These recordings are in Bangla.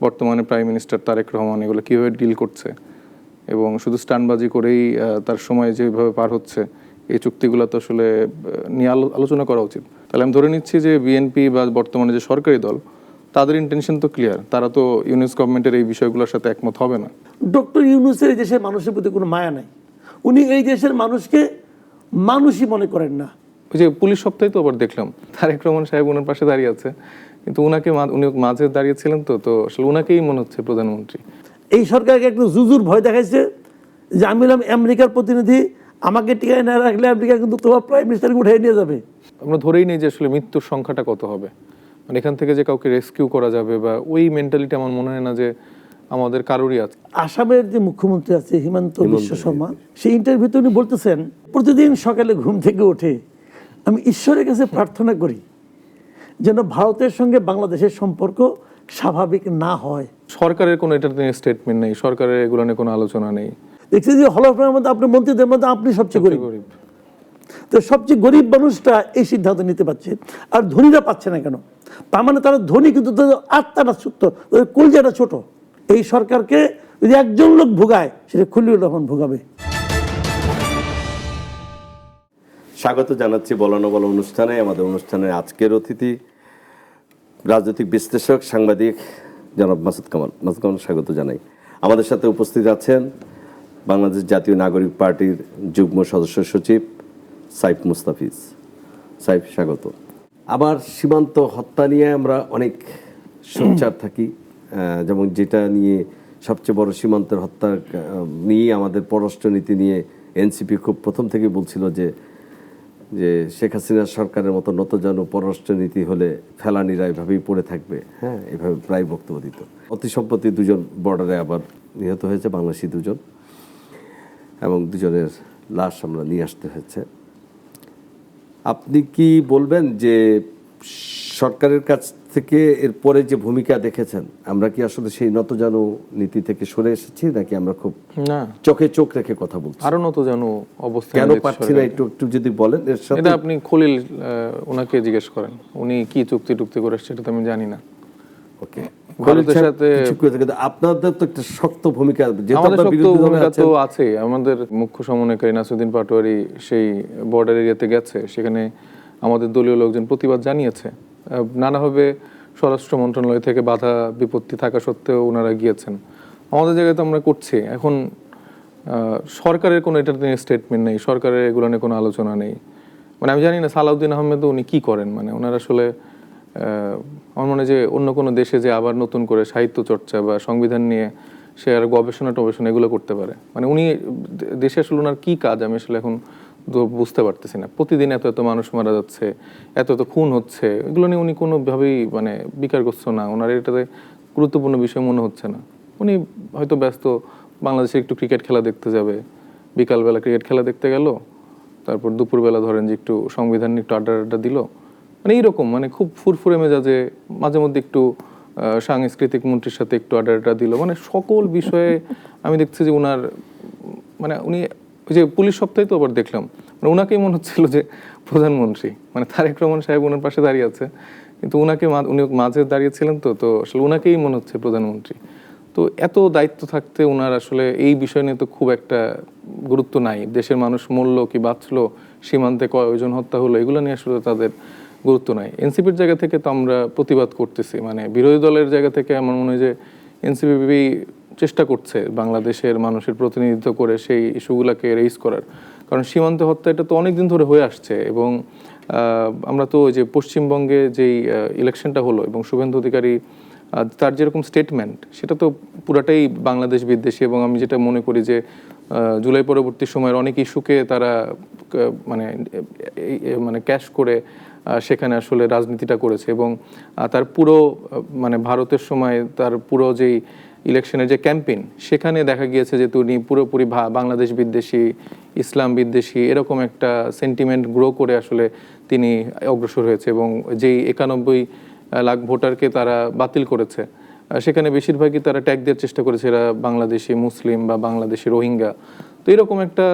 বর্তমানে প্রাইম মিনিস্টার তারেক রহমান এগুলো কীভাবে ডিল করছে এবং শুধু স্টান্টবাজি করেই তার সময় যেভাবে পার হচ্ছে, এই চুক্তিগুলো তো আসলে নিয়ে আলোচনা করা উচিত। তাহলে আমি ধরে নিচ্ছি যে বিএনপি বা বর্তমানে যে সরকারি দল, তাদের ইন্টেনশন তো ক্লিয়ার, তারা তো ইউনুস গভর্নমেন্টের এই বিষয়গুলোর সাথে একমত হবে না। ডক্টর ইউনুসের এই দেশের মানুষের প্রতি কোনো মায়া নাই, উনি এই দেশের মানুষকে মানুষই মনে করেন না। ওই যে পুলিশ সপ্তাহে তো আবার দেখলাম তারেক রহমান সাহেব ওনার পাশে দাঁড়িয়ে আছে, কিন্তু উনি মাঝে দাঁড়িয়েছিলেন, তো আসলে ওনাকেই মনে হচ্ছে প্রধানমন্ত্রী। এই সরকারকে একটু জুজুর ভয় দেখাইছে যে আমি হলাম আমেরিকার প্রতিনিধি, আমাকে টিকায় না রাখলে আমেরিকা কিন্তু তোমার প্রাইম মিনিস্টারকে উঠে নিয়ে যাবে। আমরা ধরেই নেই যে আসলে মৃত্যুর সংখ্যাটা কত হবে, মানে এখান থেকে যে কাউকে রেস্কিউ করা যাবে বা ওই মেন্টালিটি আমার মনে হয় না যে আমাদের কারোরই আছে। আসামের যে মুখ্যমন্ত্রী আছে হিমন্ত বিশ্ব শর্মা, সেই ইন্টারভিউতে উনি বলতেছেন প্রতিদিন সকালে ঘুম থেকে উঠে আমি ঈশ্বরের কাছে প্রার্থনা করি যেন ভারতের সঙ্গে বাংলাদেশের সম্পর্ক স্বাভাবিক না হয়। সরকারের কোনো এটার নিয়ে স্টেটমেন্ট নেই, সরকারের এগুলো নিয়ে কোনো আলোচনা নেই। দেখছি যে হলফনার মধ্যে আপনার মন্ত্রীদের মধ্যে আপনি সবচেয়ে গরিব, তো সবচেয়ে গরিব মানুষটা এই সিদ্ধান্ত নিতে পারছে, আর ধনীরা পাচ্ছে না কেন? তার মানে তারা ধনী কিন্তু তাদের আত্মাটা ছোট্ট, তাদের কলজাটা ছোট। এই সরকারকে যদি একজন লোক ভোগায় সেটা খলিলুর রহমান ভোগাবে। স্বাগত জানাচ্ছি বলানো বলো অনুষ্ঠানে। আমাদের অনুষ্ঠানের আজকের অতিথি রাজনৈতিক বিশ্লেষক সাংবাদিক জনাব মাসুদ কামাল। মাসুদ কামাল, স্বাগত জানাই। আমাদের সাথে উপস্থিত আছেন বাংলাদেশ জাতীয় নাগরিক পার্টির যুগ্ম সদস্য সচিব সাইফ মুস্তাফিজ। সাইফ, স্বাগত। আবার সীমান্ত হত্যা নিয়ে আমরা অনেক সোচ্চার থাকি, যেমন যেটা নিয়ে সবচেয়ে বড় সীমান্তের হত্যা নিয়ে আমাদের পররাষ্ট্রনীতি নিয়ে এনসিপি খুব প্রথম থেকেই বলছিল যে শেখ হাসিনা সরকারের মতো নতজানু পররাষ্ট্রনীতি হলে ফেলানিরা এভাবেই পড়ে থাকবে। হ্যাঁ, এভাবে প্রায় বক্তব্য দিত। অতি সম্প্রতি দুজন বর্ডারে আবার নিহত হয়েছে, বাংলাদেশি দুজন, এবং দুজনের লাশ আমরা নিয়ে আসতে হয়েছে। আপনি কি বলবেন যে সরকারের কাছ থেকে এরপরে যে ভূমিকা দেখেছেন, আমরা কি আসলে সেই নতজানু নীতি থেকে সরে এসেছি, নাকি আমরা খুব না চোখে চোখ রেখে কথা বলছি? আরো নতজানু অবস্থা কেন পাচ্ছি না একটু যদি বলেন। এর সাথে এটা আপনি খলিল ওনাকে জিজ্ঞেস করেন, উনি কি চুক্তি করে সেটা তো আমি জানি না। ওকে, ভারতের সাথে আপনাদের তো একটা শক্ত ভূমিকা, আমাদের শক্ত ভূমিকা তো আছে। আমাদের মুখ্য সমন্বয়কারী নাসিরউদ্দিন পাটোয়ারি সেই বর্ডার এরিয়াতে গেছে, সেখানে আমাদের দলীয় লোকজন প্রতিবাদ জানিয়েছে। নানাভাবে স্বরাষ্ট্র মন্ত্রণালয় থেকে বাধা বিপত্তি থাকা সত্ত্বেও ওনারা গিয়েছেন। আমাদের জায়গায় তো আমরা করছি। এখন সরকারের কোনো এটার নিয়ে স্টেটমেন্ট নেই, সরকারের এগুলো নিয়ে কোনো আলোচনা নেই। মানে আমি জানি না সালাউদ্দিন আহমেদ উনি কি করেন, মানে ওনার আসলে আমার মনে হয় যে অন্য কোনো দেশে যে আবার নতুন করে সাহিত্য চর্চা বা সংবিধান নিয়ে সে আর গবেষণা এগুলো করতে পারে। মানে উনি দেশে আসলে ওনার কী কাজ আমি আসলে এখন বুঝতে পারতেছি না। প্রতিদিন এত মানুষ মারা যাচ্ছে, এত খুন হচ্ছে, এগুলো নিয়ে উনি কোনোভাবেই মানে বিকারগ্রস্ত না, ওনার এটাতে গুরুত্বপূর্ণ বিষয় মনে হচ্ছে না। উনি হয়তো ব্যস্ত, বাংলাদেশে একটু ক্রিকেট খেলা দেখতে যাবে, বিকালবেলা ক্রিকেট খেলা দেখতে গেল, তারপর দুপুরবেলা ধরেন যে একটু সংবিধান নিয়ে একটু আড্ডা দিল, মানে এইরকম, মানে খুব ফুরফুরে মেজাজে মাঝে মধ্যে একটু সাংস্কৃতিক মন্ত্রীর সাথে একটু আড্ডা দিল। মানে সকল বিষয়ে আমি দেখছি যে উনার মানে উনি ওই যে পুলিশ সপ্তাহে তো আবার দেখলাম, মানে ওনাকেই মনে হচ্ছিল যে প্রধানমন্ত্রী, মানে তারেক রহমান সাহেব ওনার পাশে দাঁড়িয়ে আছে, কিন্তু উনি মাঝে দাঁড়িয়েছিলেন, তো আসলে ওনাকেই মনে হচ্ছে প্রধানমন্ত্রী। তো এত দায়িত্ব থাকতে ওনার আসলে এই বিষয় নিয়ে তো খুব একটা গুরুত্ব নাই। দেশের মানুষ মরলো কি বাঁচলো, সীমান্তে কয়জন হত্যা হলো, এগুলো নিয়ে আসলে তাদের গুরুত্ব নাই। এনসিপির জায়গা থেকে তো আমরা প্রতিবাদ করতেছি, মানে বিরোধী দলের জায়গা থেকে আমার মনে হয় যে এনসিপি চেষ্টা করছে বাংলাদেশের মানুষের প্রতিনিধিত্ব করে সেই ইস্যুগুলোকে রেইজ করার। কারণ সীমান্ত হত্যা এটা তো অনেকদিন ধরে হয়ে আসছে, এবং আমরা তো ওই যে পশ্চিমবঙ্গে যেই ইলেকশনটা হলো এবং শুভেন্দু অধিকারী তার যেরকম স্টেটমেন্ট, সেটা তো পুরাটাই বাংলাদেশ বিদ্বেষী। এবং আমি যেটা মনে করি যে জুলাই পরবর্তী সময়ের অনেক ইস্যুকে তারা মানে ক্যাশ করে সেখানে আসলে রাজনীতিটা করেছে। এবং তার পুরো মানে ভারতের সময় তার পুরো যেই ইলেকশনের যে ক্যাম্পেইন, সেখানে দেখা গিয়েছে যে তিনি পুরোপুরি বাংলাদেশ বিদ্বেষী, ইসলাম বিদ্বেষী এরকম একটা সেন্টিমেন্ট গ্রো করে আসলে তিনি অগ্রসর হয়েছে। এবং যেই 91 লাখ ভোটারকে তারা বাতিল করেছে, সেখানে বেশিরভাগই তারা ট্যাগ দেওয়ার চেষ্টা করেছে এরা বাংলাদেশি মুসলিম বা বাংলাদেশি রোহিঙ্গা। তো এরকম একটা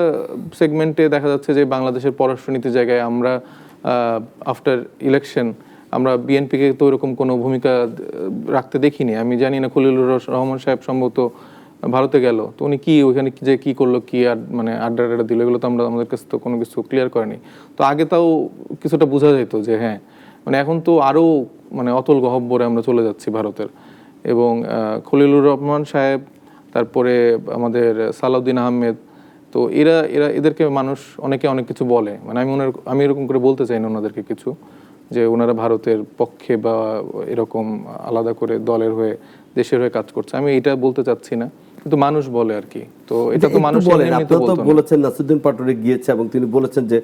সেগমেন্টে দেখা যাচ্ছে যে বাংলাদেশের পররাষ্ট্রনীতির জায়গায় আমরা আফটার ইলেকশন আমরা বিএনপিকে তো এরকম কোনো ভূমিকা রাখতে দেখিনি। আমি জানি না খলিলুর রহমান সাহেব সম্ভবত ভারতে গেল, তো উনি কি ওইখানে যে কি করলো, কি মানে আড্ডা দিল, এগুলো তো আমরা আমাদের কাছে তো কোনো কিছু ক্লিয়ার করেনি। তো আগে তাও কিছুটা বোঝা যেত যে হ্যাঁ, মানে এখন তো আরও মানে অতল গহব্বরে আমরা চলে যাচ্ছি ভারতের। এবং খলিলুর রহমান সাহেব, তারপরে আমাদের সালাউদ্দিন আহমেদ, তো এদেরকে মানুষ অনেকে অনেক কিছু বলে, মানে আমি এরকম করে বলতে চাই না ওনাদেরকে কিছু, যে ওনারা ভারতের পক্ষে বা এরকম আলাদা করে দলের হয়ে দেশের হয়ে কাজ করছে, আমি এটা বলতে চাচ্ছি না, কিন্তু মানুষ বলে আর কি। তো এটা তো মানুষ বলেছেন নাসিরউদ্দিন পাটোয়ারি গিয়েছে এবং তিনি বলেছেন যে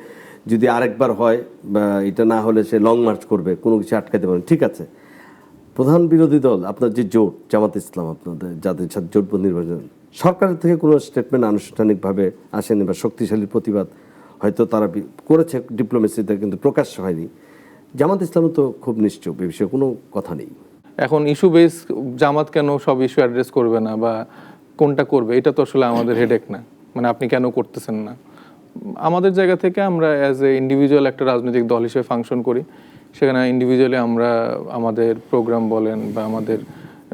যদি আরেকবার হয় বা এটা না হলে সে লং মার্চ করবে, কোনো কিছু আটকাতে পারেন। ঠিক আছে, প্রধান বিরোধী দল আপনার যে জোট জামাত ইসলাম, আপনাদের যাদের সাথে জোটবদ্ধ নির্বাচন, সরকারের থেকে কোনো স্টেটমেন্ট আনুষ্ঠানিকভাবে আসেনি বা শক্তিশালী প্রতিবাদ হয়তো তারা করেছে ডিপ্লোমেসিতে, কিন্তু প্রকাশ্য হয়নি। জামাত ইসলামও তো খুব নিশ্চুপ, এ বিষয়ে কোনো কথা নেই। এখন ইস্যু বেস জামাত কেন সব ইস্যু অ্যাড্রেস করবে না বা কোনটা করবে, এটা তো আসলে আমাদের হেডেক না, মানে আপনি কেন করতেছেন না। আমাদের জায়গা থেকে আমরা অ্যাজ এ ইন্ডিভিজুয়াল একটা রাজনৈতিক দল হিসেবে ফাংশন করি, সেখানে ইন্ডিভিজুয়ালি আমরা আমাদের প্রোগ্রাম বলেন বা আমাদের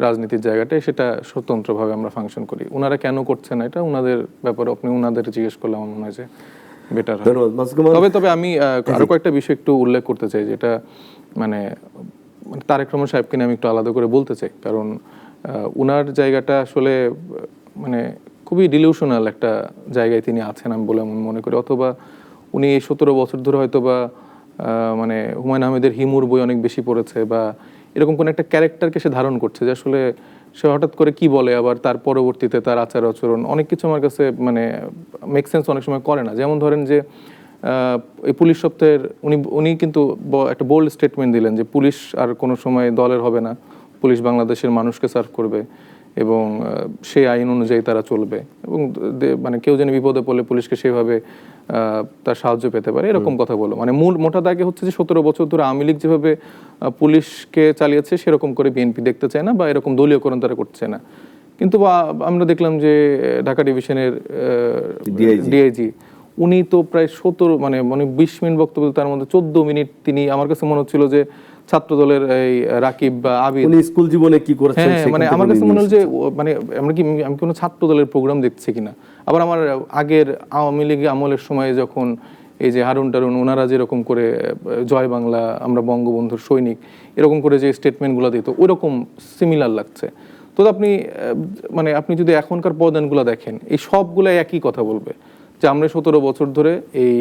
রাজনীতির জায়গাটায় সেটা স্বতন্ত্রভাবে আমরা ফাংশন করি। ওনারা কেন করছে না এটা ওনাদের ব্যাপারে আপনি ওনাদের জিজ্ঞেস করলে আমার মনে হয় যে বেটার হয়। তবে আমি আরো কয়েকটা বিষয় একটু উল্লেখ করতে চাই, যেটা মানে তারেক রহমান সাহেবকে নিয়ে আমি একটু আলাদা করে বলতে চাই, কারণ উনার জায়গাটা আসলে মানে খুবই ডিলিউশনাল একটা জায়গায় তিনি আছেন আমি বলে মনে করি। অথবা উনি 17 বছর ধরে হয়তো বা মানে হুমায়ুন আহমেদের হিমুর বই অনেক বেশি পড়েছে, বা এরকম কোন একটা ক্যারেক্টারকে সে ধারণ করছে যে আসলে সে হঠাৎ করে কি বলে, আবার তার পরবর্তীতে তার আচার আচরণ অনেক কিছু আমার কাছে মানে মেক সেন্স অনেক সময় করে না। যেমন ধরেন যে এই পুলিশ সপ্তাহের উনি কিন্তু একটা বোল্ড স্টেটমেন্ট দিলেন যে পুলিশ আর কোনো সময় দলের হবে না, পুলিশ বাংলাদেশের মানুষকে সার্ভ করবে এবং সেই আইন অনুযায়ী তারা চলবে, এবং মানে কেউ যেন বিপদে পড়লে পুলিশকে সেভাবে তার সাহায্য পেতে পারে, এরকম কথা বলো। মানে মোটা দাগে হচ্ছে যে 17 বছর ধরে আওয়ামী লীগ যেভাবে পুলিশকে চালিয়েছে সেরকম করে বিএনপি দেখতে চায় না, বা এরকম দলীয়করণ তারা করছে না। কিন্তু আমরা দেখলাম যে ঢাকা ডিভিশনের ডিআইজি উনি তো প্রায় 20 মিনিট বক্তব্য, তার মধ্যে 14 মিনিট তিনি, আমার কাছে মনে হচ্ছিল যে ছাত্র দলের এই রাকিব বা আবিদ উনি স্কুল জীবনে কি করেছেন, মানে আমার কাছে মনে হলো যে মানে আমি কোনো ছাত্র দলের প্রোগ্রাম দেখছি কিনা। আবার আমার আগের আওয়ামী লীগ আমলের সময় যখন এই যে হারুন টারুন ওনারা যেরকম করে জয় বাংলা, আমরা বঙ্গবন্ধুর সৈনিক, এরকম করে যে স্টেটমেন্টগুলো দিত ওইরকম সিমিলার লাগছে। তো আপনি মানে আপনি যদি এখনকার পদানগুলো দেখেন, এই সবগুলো একই কথা বলবে যে আমরা 17 বছর ধরে এই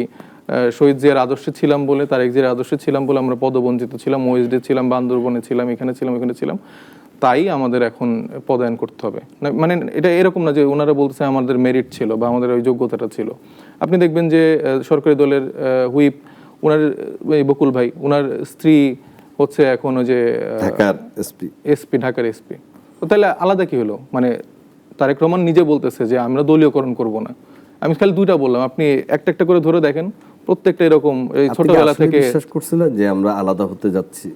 শহীদ জিয়ার আদর্শে ছিলাম বলে, তারেক জিয়ার আদর্শে ছিলাম বলে আমরা পদবঞ্চিত ছিলাম, ওএসডি ছিলাম, বান্দরবনে ছিলাম, এখানে ছিলাম, এখানে ছিলাম, তাই আমাদের এখন পদায়ন করতে হবে। মানে এটা এরকম না যে ওনারা বলতেছে আমাদের মেরিট ছিল বা আমাদের ওই যোগ্যতাটা ছিল। আপনি দেখবেন যে সরকারি দলের হুইপ ওনার বকুল ভাই, ওনার স্ত্রী হচ্ছে এখন ওই যে ঢাকার এসপি। তো তাহলে আলাদা কি হলো? মানে তারেক রহমান নিজে বলতেছে যে আমরা দলীয়করণ করব না। আমি খালি দুইটা বললাম, আপনি একটা একটা করে ধরে দেখেন, প্রত্যেকটা এরকম এই ছোটবেলা থেকে বিশ্বাস করছিলেন যে আমরা আলাদা হতে যাচ্ছি।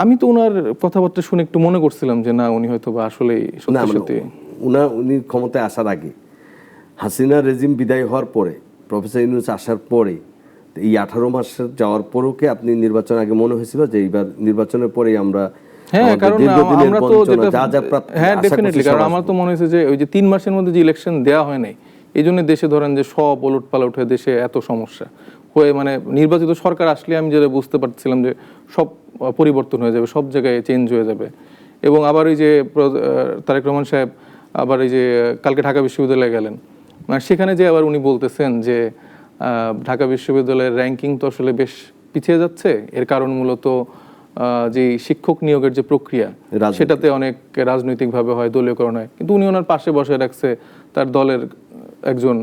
আমি তো ওনার কথাবার্তা শুনে একটু মনে করছিলাম যে না, উনি হয়তো বা আসলেই সত্যি উনি ক্ষমতায় আসার আগে, হাসিনা রেজিম বিদায় হওয়ার পরে, প্রফেসর ইউনূস আসার পরে, এই 18 মাস যাওয়ার পরেও কি আপনি নির্বাচন আগে মনে হয়েছিল যে এইবার নির্বাচনের পরেই আমরা ডেফিনেটলি, কারণ আমার তো মনে হয়েছে যে ওই যে 3 মাসের মধ্যে যে ইলেকশন দেওয়া হয় নাই, এই জন্য দেশে ধরেন যে সব ওলট পালট হয়ে দেশে এত সমস্যা হয়ে, মানে নির্বাচিত সরকার আসলে আমি যেটা বুঝতে পারছিলাম যে সব পরিবর্তন হয়ে যাবে, সব জায়গায় চেঞ্জ হয়ে যাবে। এবং আবার এই যে তারেক রহমান সাহেব আবার এই যে কালকে ঢাকা বিশ্ববিদ্যালয়ে গেলেন, মানে সেখানে যে আবার উনি বলতেছেন যে ঢাকা বিশ্ববিদ্যালয়ের র্যাঙ্কিং তো আসলে বেশ পিছিয়ে যাচ্ছে, এর কারণ মূলত যে শিক্ষক নিয়োগের যে প্রক্রিয়া সেটাতে অনেক রাজনৈতিকভাবে হয়, দলীয়করণ হয়। কিন্তু উনি ওনার পাশে বসে রাখছে তার দলের একজন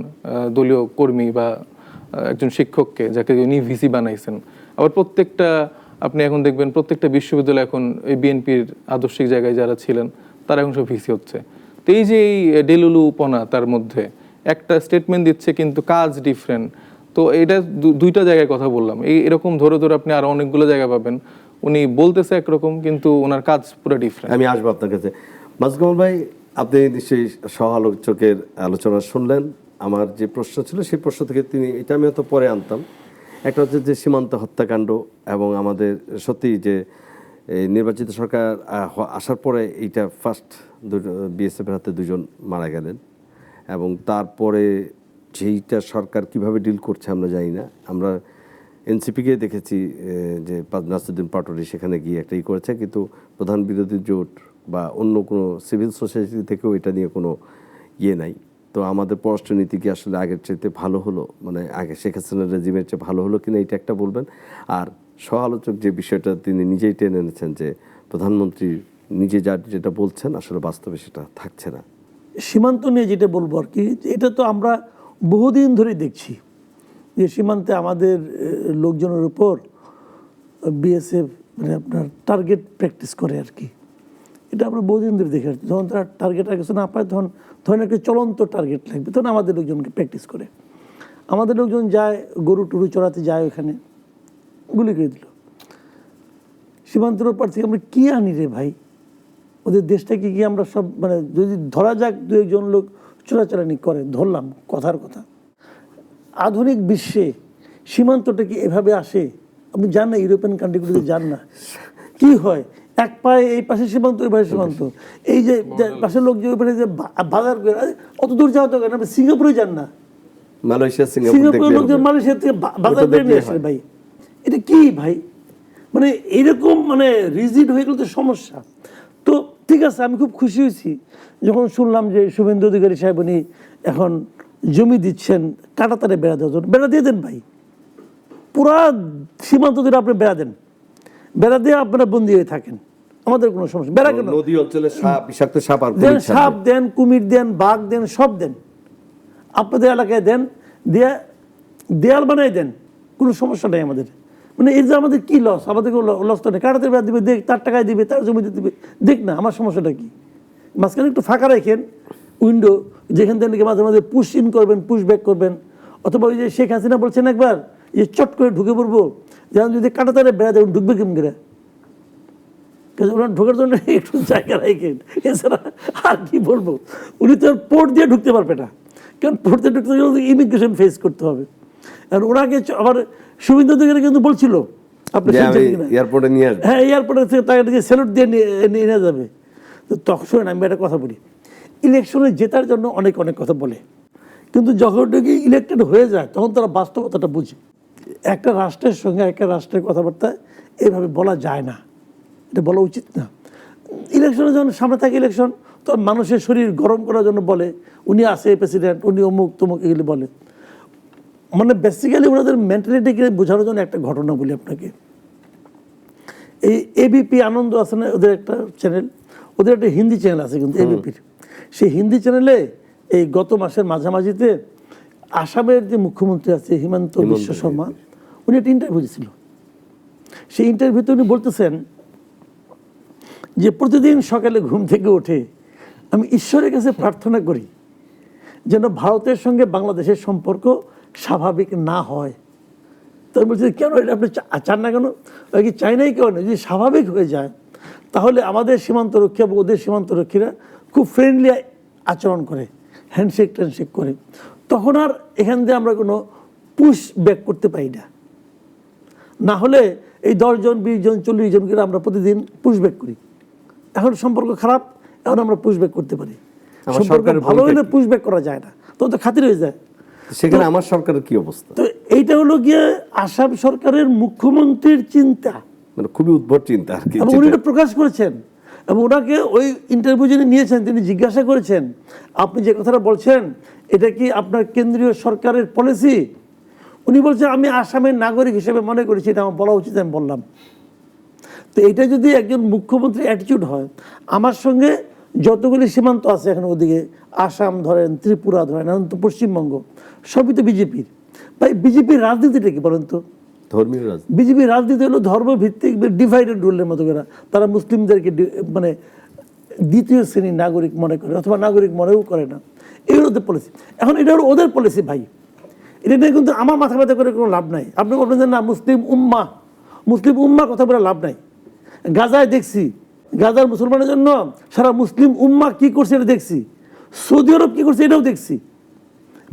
দলীয় কর্মী বা একজন শিক্ষককে, যাকে উনি ভিসি বানাইছেন। আবার প্রত্যেকটা আপনি এখন দেখবেন প্রত্যেকটা বিশ্ববিদ্যালয় এখন এই বিএনপির আদর্শিক জায়গায় যারা ছিলেন তারা এখন সব ভিসি হচ্ছে। তো এই যে এই ডেলুলুপনা, তার মধ্যে একটা স্টেটমেন্ট দিচ্ছে কিন্তু কাজ ডিফারেন্ট। তো এটা দুইটা জায়গায় কথা বললাম, এরকম ধরে ধরে আপনি আরো অনেকগুলো জায়গা পাবেন, উনি বলতেছে একরকম কিন্তু ওনার কাজ পুরো ডিফারেন্ট। আমি আসবো আপনার কাছে। মাজেদ কামাল ভাই, আপনি নিশ্চয়ই সহ আলোচকের আলোচনা শুনলেন। আমার যে প্রশ্ন ছিল সেই প্রশ্ন থেকে এটা আমি হয়তো পরে আনতাম। একটা হচ্ছে যে সীমান্ত হত্যাকাণ্ড এবং আমাদের সত্যি যে এই নির্বাচিত সরকার আসার পরে এইটা ফার্স্ট বিএসএফের হাতে 2 জন মারা গেলেন, এবং তারপরে যেইটা সরকার কিভাবে ডিল করছে আমরা জানি না। আমরা এনসিপিকে দেখেছি যে নাসিরুদ্দিন পাটোয়ারি সেখানে গিয়ে একটা করেছে, কিন্তু প্রধান বিরোধী জোট বা অন্য কোনো সিভিল সোসাইটি থেকেও এটা নিয়ে কোনো নাই। তো আমাদের পররাষ্ট্রনীতি কি আসলে আগের চাইতে ভালো হলো, মানে আগে শেখ হাসিনার রেজিমের চেয়ে ভালো হলো কিনা, এটা একটা বলবেন। আর সহ-আলোচক যে বিষয়টা তিনি নিজেই টেনে এনেছেন যে প্রধানমন্ত্রী নিজে যেটা বলছেন আসলে বাস্তবে সেটা থাকছে না। সীমান্ত নিয়ে যেটা বলবো আর কি, এটা তো আমরা বহুদিন ধরে দেখছি যে সীমান্তে আমাদের লোকজনের উপর বিএসএফ মানে আপনার টার্গেট প্র্যাকটিস করে আর কি। এটা আমরা বহুদিন ধরে দেখে আসছি। যখন তারা টার্গেট আর কিছু না পায় তখন ধরেন একটা চলন্ত টার্গেট লাগবে, তখন আমাদের লোকজনকে প্র্যাকটিস করে। আমাদের লোকজন যায় গরু টুরু চড়াতে যায়, ওখানে গুলি করে দিল। সীমান্তের ওপার থেকে আমরা কি আনি রে ভাই? ওদের দেশটাকে কি আমরা সব মানে যদি ধরা যাক 2-1 লোক চোরাচালানি করে, ধরলাম কথার কথা। আধুনিক বিশ্বে সীমান্তটা কি এভাবে আসে? আপনি জান না, ইউরোপিয়ান কান্ট্রিগুলোতে যান না, কি হয় এক পায়ে এই পাশে সীমান্ত ওই পাশে সীমান্ত, এই যে পাশের লোক যে ওই পাশে যে বাজার করে অত দূর যাওয়া তো কেন? আপনি সিঙ্গাপুরে যান না, সিঙ্গাপুরের লোকজন মালয়েশিয়া থেকে বাজার করে নিয়ে আসে ভাই। এটা কি ভাই? মানে এরকম মানে রিজিড হয়ে গেলে তো সমস্যা। তো ঠিক আছে, আমি খুব খুশি হয়েছি যখন শুনলাম যে শুভেন্দু অধিকারী সাহেব উনি এখন জমি দিচ্ছেন কাঁটাতারে বেড়া দেওয়ার জন্য। বেড়া দিয়ে দেন ভাই, পুরা সীমান্ত ধরে আপনি বেড়া দেন, বেড়া দিয়ে আপনারা বন্দী হয়ে থাকেন, আমাদের কোনো সমস্যা। বেড়া কেন? নদী অঞ্চলে সাপ, বিষাক্ত সাপ আর দেন, সাপ দেন, কুমির দেন, বাঘ দেন, সব দেন, আপনাদের এলাকায় দেন, দিয়ে দেয়াল বানাই দেন, কোনো সমস্যা নেই আমাদের। মানে এই যে আমাদের কি লস? আমাদের লস তো নেই। কাটাতে বেড়া দিবে, দেখ তার টাকায় দিবে, তার জমিতে দিবে, দেখ না, আমার সমস্যাটা কি? মাঝখানে একটু ফাঁকা রাখেন উইন্ডো, যেখান থেকে মাঝে মাঝে পুশ ইন করবেন, পুশ ব্যাক করবেন। অথবা ওই যে শেখ হাসিনা বলছেন একবার যে চট করে ঢুকে পড়বো, যেমন যদি কাটাতারে বেড়া দেবেন ঢুকবে কেমন করে? ওনার ঢোকার জন্য একটু জায়গা রাখেন, এছাড়া আর কি বলবো। উনি তো পোর্ট দিয়ে ঢুকতে পারবে না, কারণ পোর্ট দিয়ে ঢুকতে গেলে ইমিগ্রেশন ফেস করতে হবে। আর ওনাকে আবার শুভেন্দু অধিকারী কিন্তু বলছিল আপনি এয়ারপোর্টে নিয়ে আসবেন, হ্যাঁ এয়ারপোর্টে তাকে স্যালুট দিয়ে নিয়ে যাবে। তো তখন শুনেন আমি একটা কথা বলি, ইলেকশনে জেতার জন্য অনেক অনেক কথা বলে, কিন্তু যখন নাকি ইলেক্টেড হয়ে যায় তখন তারা বাস্তবতাটা বুঝে। একটা রাষ্ট্রের সঙ্গে একটা রাষ্ট্রের কথাবার্তা এভাবে বলা যায় না, এটা বলা উচিত না। ইলেকশনের জন্য সামনে থাকে ইলেকশন, তো মানুষের শরীর গরম করার জন্য বলে উনি আছে প্রেসিডেন্ট, উনি অমুক তমুক, এগুলি বলে। মানে বেসিক্যালি ওনাদের মেন্টালিটিকে বোঝানোর জন্য একটা ঘটনা বলি আপনাকে। এই এবিপি আনন্দ আছে না, ওদের একটা চ্যানেল, ওদের একটা হিন্দি চ্যানেল আছে কিন্তু এবিপির। সেই হিন্দি চ্যানেলে এই গত মাসের মাঝামাঝিতে আসামের যে মুখ্যমন্ত্রী আছে হিমন্ত বিশ্ব শর্মা, উনি একটা ইন্টারভিউ দিয়েছিল। সেই ইন্টারভিউতে উনি বলতেছেন যে প্রতিদিন সকালে ঘুম থেকে উঠে আমি ঈশ্বরের কাছে প্রার্থনা করি যেন ভারতের সঙ্গে বাংলাদেশের সম্পর্ক স্বাভাবিক না হয়। তো বলছি কেন এটা আপনি চান না কেন? কি চাই নাই কেন? যদি স্বাভাবিক হয়ে যায় তাহলে আমাদের সীমান্ত রক্ষী এবং ওদের সীমান্ত রক্ষীরা খুব ফ্রেন্ডলি আচরণ করে, হ্যান্ডশেক ট্যান্ডশেক করে, তখন আর এখান দিয়ে আমরা কোনো পুশ ব্যাক করতে পারি না। না হলে এই 10 জন 20 জন 40 জনকে আমরা প্রতিদিন পুশ ব্যাক করি। এখন সম্পর্ক খারাপ, এখন আমরা পুশ ব্যাক করতে পারি। সম্পর্ক ভালো হলে পুশ ব্যাক করা যায় না, তখন তো খাতির হয়ে যায়। সেখানে আমার সরকারের কি অবস্থা? তো এইটা হলো গিয়ে আসাম সরকারের মুখ্যমন্ত্রীর চিন্তা, মানে খুবই উদ্ভট চিন্তা আর কি। উনি এটা প্রকাশ করেছেন এবং ওনাকে ওই ইন্টারভিউ যিনি নিয়েছেন তিনি জিজ্ঞাসা করেছেন আপনি যে কথাটা বলছেন এটা কি আপনার কেন্দ্রীয় সরকারের পলিসি? উনি বলছেন আমি আসামের নাগরিক হিসেবে মনে করেছি এটা আমার বলা উচিত, আমি বললাম। তো এটা যদি একজন মুখ্যমন্ত্রীর অ্যাটিটিউড হয়, আমার সঙ্গে যতগুলি সীমান্ত আছে এখন ওদিকে আসাম ধরেন, ত্রিপুরা ধরেন, এখন তো পশ্চিমবঙ্গ, সবই তো বিজেপির। ভাই বিজেপির রাজনীতিটা কি বলেন তো? ধর্মীয় রাজনীতি। বিজেপির রাজনীতি হলো ধর্মভিত্তিক ডিভাইডেড রুলের মতো করে। তারা মুসলিমদেরকে মানে দ্বিতীয় শ্রেণীর নাগরিক মনে করে অথবা নাগরিক মনেও করে না, এগুলো ওদের পলিসি। এখন এটা হলো ওদের পলিসি ভাই, এটা নিয়ে কিন্তু আমার মাথা ব্যথা করে কোনো লাভ নাই। আপনি বলবেন যে না মুসলিম উম্মা কথা বলে লাভ নাই। গাজায় দেখছি, গাজার মুসলমানের জন্য সারা মুসলিম উম্মা কি করছে এটা দেখছি, সৌদি আরব কি করছে এটাও দেখছি,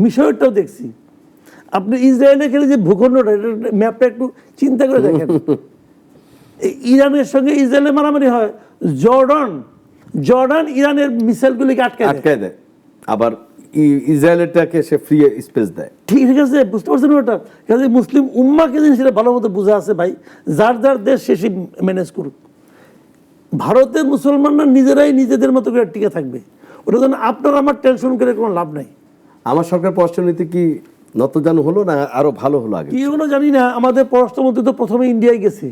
মিশরটাও দেখছি। আপনি ইসরায়েলে খেলে যে ভূখণ্ডটা ম্যাপটা একটু চিন্তা করে দেখেন, ইরানের সঙ্গে ইসরায়েলের মারামারি হয়, জর্ডান ইরানের মিসাইলগুলিকে আটকায় দেয়, আবার ইসরায়েলটাকে সে ফ্রি স্পেস দেয়। ঠিক আছে, বুঝতে পারছেন ওটা? কাজে মুসলিম উম্মাকে যদি সেটা ভালো মতো বোঝা আছে ভাই, যার যার দেশ সে ম্যানেজ করুক। ভারতের মুসলমানরা নিজেরাই নিজেদের মতো করে টিকে থাকবে, ওটা যেন আপনার আমার টেনশন করে কোনো লাভ নাই। আমার সরকার পররাষ্ট্রনীতি কি নতজানু হলো না আরো ভালো হলো আগে? কি হলো জানি না, আমাদের পররাষ্ট্রমন্ত্রী তো প্রথমে ইন্ডিয়ায় গেছে,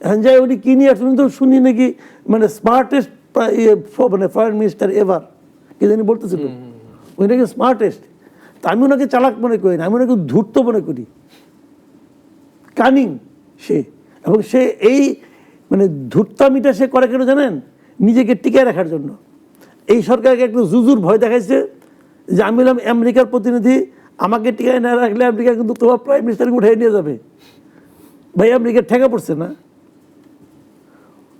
এখন যাই উনি কি নিয়ে আসলেন তো শুনি নাকি মানে স্মার্টেস্ট মানে ফরেন মিনিস্টার এভার কি জানি বলতেছিল, ওই নাকি স্মার্টেস্ট। তা আমি ওনাকে চালাক মনে করি না, আমি ওনাকে ধূর্ত মনে করি, কানিং সে। এবং সে এই মানে ধূর্তামিটা সে করে কেন জানেন? নিজেকে টিকে রাখার জন্য। এই সরকারকে একটু জুজুর ভয় দেখাইছে যে আমি হলাম আমেরিকার প্রতিনিধি, আমাকে টিকায় না রাখলে আমেরিকা কিন্তু তোমার প্রাইম মিনিস্টারকে উঠে নিয়ে যাবে। ভাই আমেরিকার ঠেকা পড়ছে না?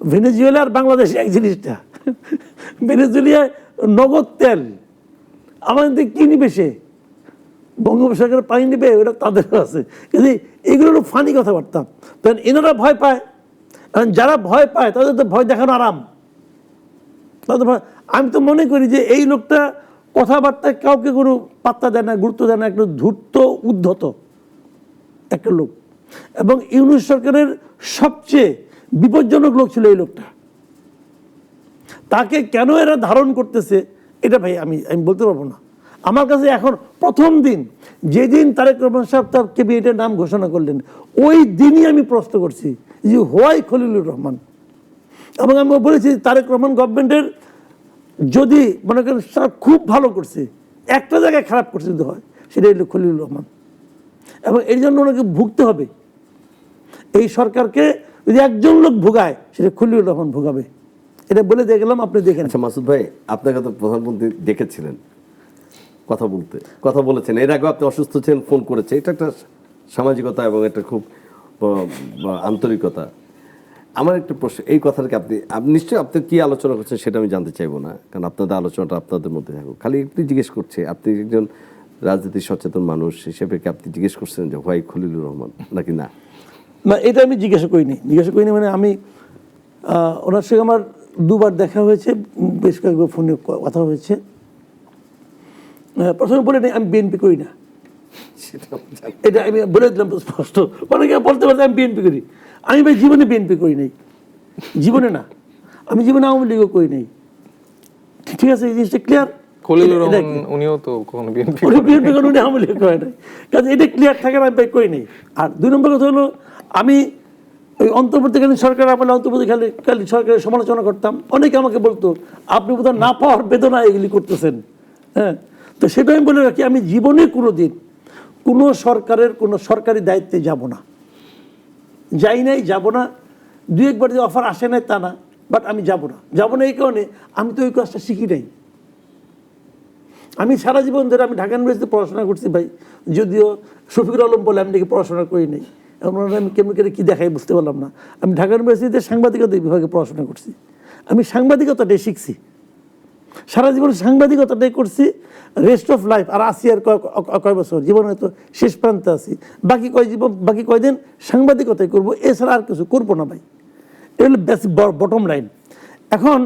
ভেনেজুয়েলা আর বাংলাদেশ এক জিনিসটা। ভেনেজুয়েলায় নগদ তেল, আমাদের কি নিবে সে? বঙ্গোপসাগরের পানি নিবে, ওটা তাদেরও আছে। কিন্তু এগুলো হলো ফানি কথাবার্তা। তখন এনারা ভয় পায়, যারা ভয় পায় তাদের তো ভয় দেখানো আরাম। তাদের আমি তো মনে করি যে এই লোকটা কথাবার্তায় কাউকে কোনো পাত্তা দেয় না, গুরুত্ব দেয় না, একটা ধূর্ত উদ্ধত একটা লোক। এবং ইউনূস সরকারের সবচেয়ে বিপজ্জনক লোক ছিল এই লোকটা। তাকে কেন এরা ধারণ করতেছে এটা ভাই আমি বলতে পারবো না। আমার কাছে এখন প্রথম দিন যেদিন তারেক রহমান সাহেব তার ক্যাবিনেটের নাম ঘোষণা করলেন, ওই দিনই আমি প্রশ্ন করছি যে হোয়াই খলিলুর রহমান। এবং আমি বলেছি তারেক রহমান গভর্নমেন্টের যদি মনে করেন খুব ভালো করছে, একটা জায়গায় খারাপ করছে যদি হয়, সেটা হলো খলিলুর রহমান। এবং এর জন্য ওনাকে ভুগতে হবে। এই সরকারকে যদি একজন লোক ভোগায়, সেটা খলিলুর রহমান ভোগাবে। এটা বলে দিয়ে গেলাম, আপনি দেখেন। আচ্ছা মাসুদ ভাই, আপনাকে তো প্রধানমন্ত্রী ডেকেছিলেন কথা বলেছেন, এর আগে আপনি অসুস্থ ছিলেন, ফোন করেছে, এটা একটা সামাজিকতা এবং এটা খুব আন্তরিকতা। আমার একটা প্রশ্ন, এই কথাটাকে আপনি নিশ্চয়ই আপনি কি আলোচনা করছেন সেটা আমি জানতে চাইবো না, কারণ আপনাদের আলোচনাটা আপনাদের মধ্যে থাকুক। খালি একটু জিজ্ঞেস করছে, আপনি একজন রাজনীতি সচেতন মানুষ হিসেবে কি আপনি জিজ্ঞেস করছেন যে হোয়াই খলিলুর রহমান নাকি না? না, এটা আমি জিজ্ঞাসা করিনি মানে আমি ওনার সঙ্গে আমার দুবার দেখা হয়েছে, বেশ কয়েকবার ফোনে কথা হয়েছে। প্রথমে বলে নেই আমি বিএনপি করি না, এটা আমি বলে দিলাম স্পষ্ট। অনেকে বলতে পারছে আমি বিএনপি করি, আমি ভাই জীবনে বিএনপি করি নাই, জীবনে না, আমি জীবনে আওয়ামী লীগও করি নাই। ঠিক আছে, এই জিনিসটা ক্লিয়ার। খলিলুর রহমান উনিও তো কখনো বিএনপি উনি আওয়ামী লীগ করে নাই, কাজে এটা ক্লিয়ার থাকে না, আমি ভাই করি নাই। আর দুই নম্বর কথা হলো, আমি ওই অন্তর্বর্তীকালীন সরকার আমলে অন্তর্বর্তীকালীন সরকারের সমালোচনা করতাম। অনেকে আমাকে বলতো আপনি বোধহয় না পাওয়ার বেদনা এগুলি করতেছেন। হ্যাঁ, তো সেটা আমি বলে রাখি, আমি জীবনে কোনো দিন কোনো সরকারের কোনো সরকারি দায়িত্বে যাব না, যাই নাই, যাব না। দুই একবার যে অফার আসে নাই তা না, বাট আমি যাব না এই কারণে আমি তো ওই কাজটা শিখি নাই। আমি সারা জীবন ধরে আমি ঢাকা ইউনিভার্সিটিতে পড়াশোনা করছি ভাই, যদিও শফিকুল আলম বলে আমি নাকি পড়াশোনা করি নাই, আমি কেমন করে কী দেখাই বুঝতে পারলাম না। আমি ঢাকা ইউনিভার্সিটিতে সাংবাদিকতা বিভাগে পড়াশোনা করছি, আমি সাংবাদিকতাটাই শিখছি, সারা জীবন সাংবাদিকতাটাই করছি, রেস্ট অফ লাইফ। আর আসি আর কয় বছর জীবনে তো শেষ প্রান্তে আছি, বাকি কয়দিন সাংবাদিকতাই করবো, এছাড়া আর কিছু করবো না ভাই। এটা হলো বেসিক বটম লাইন। এখন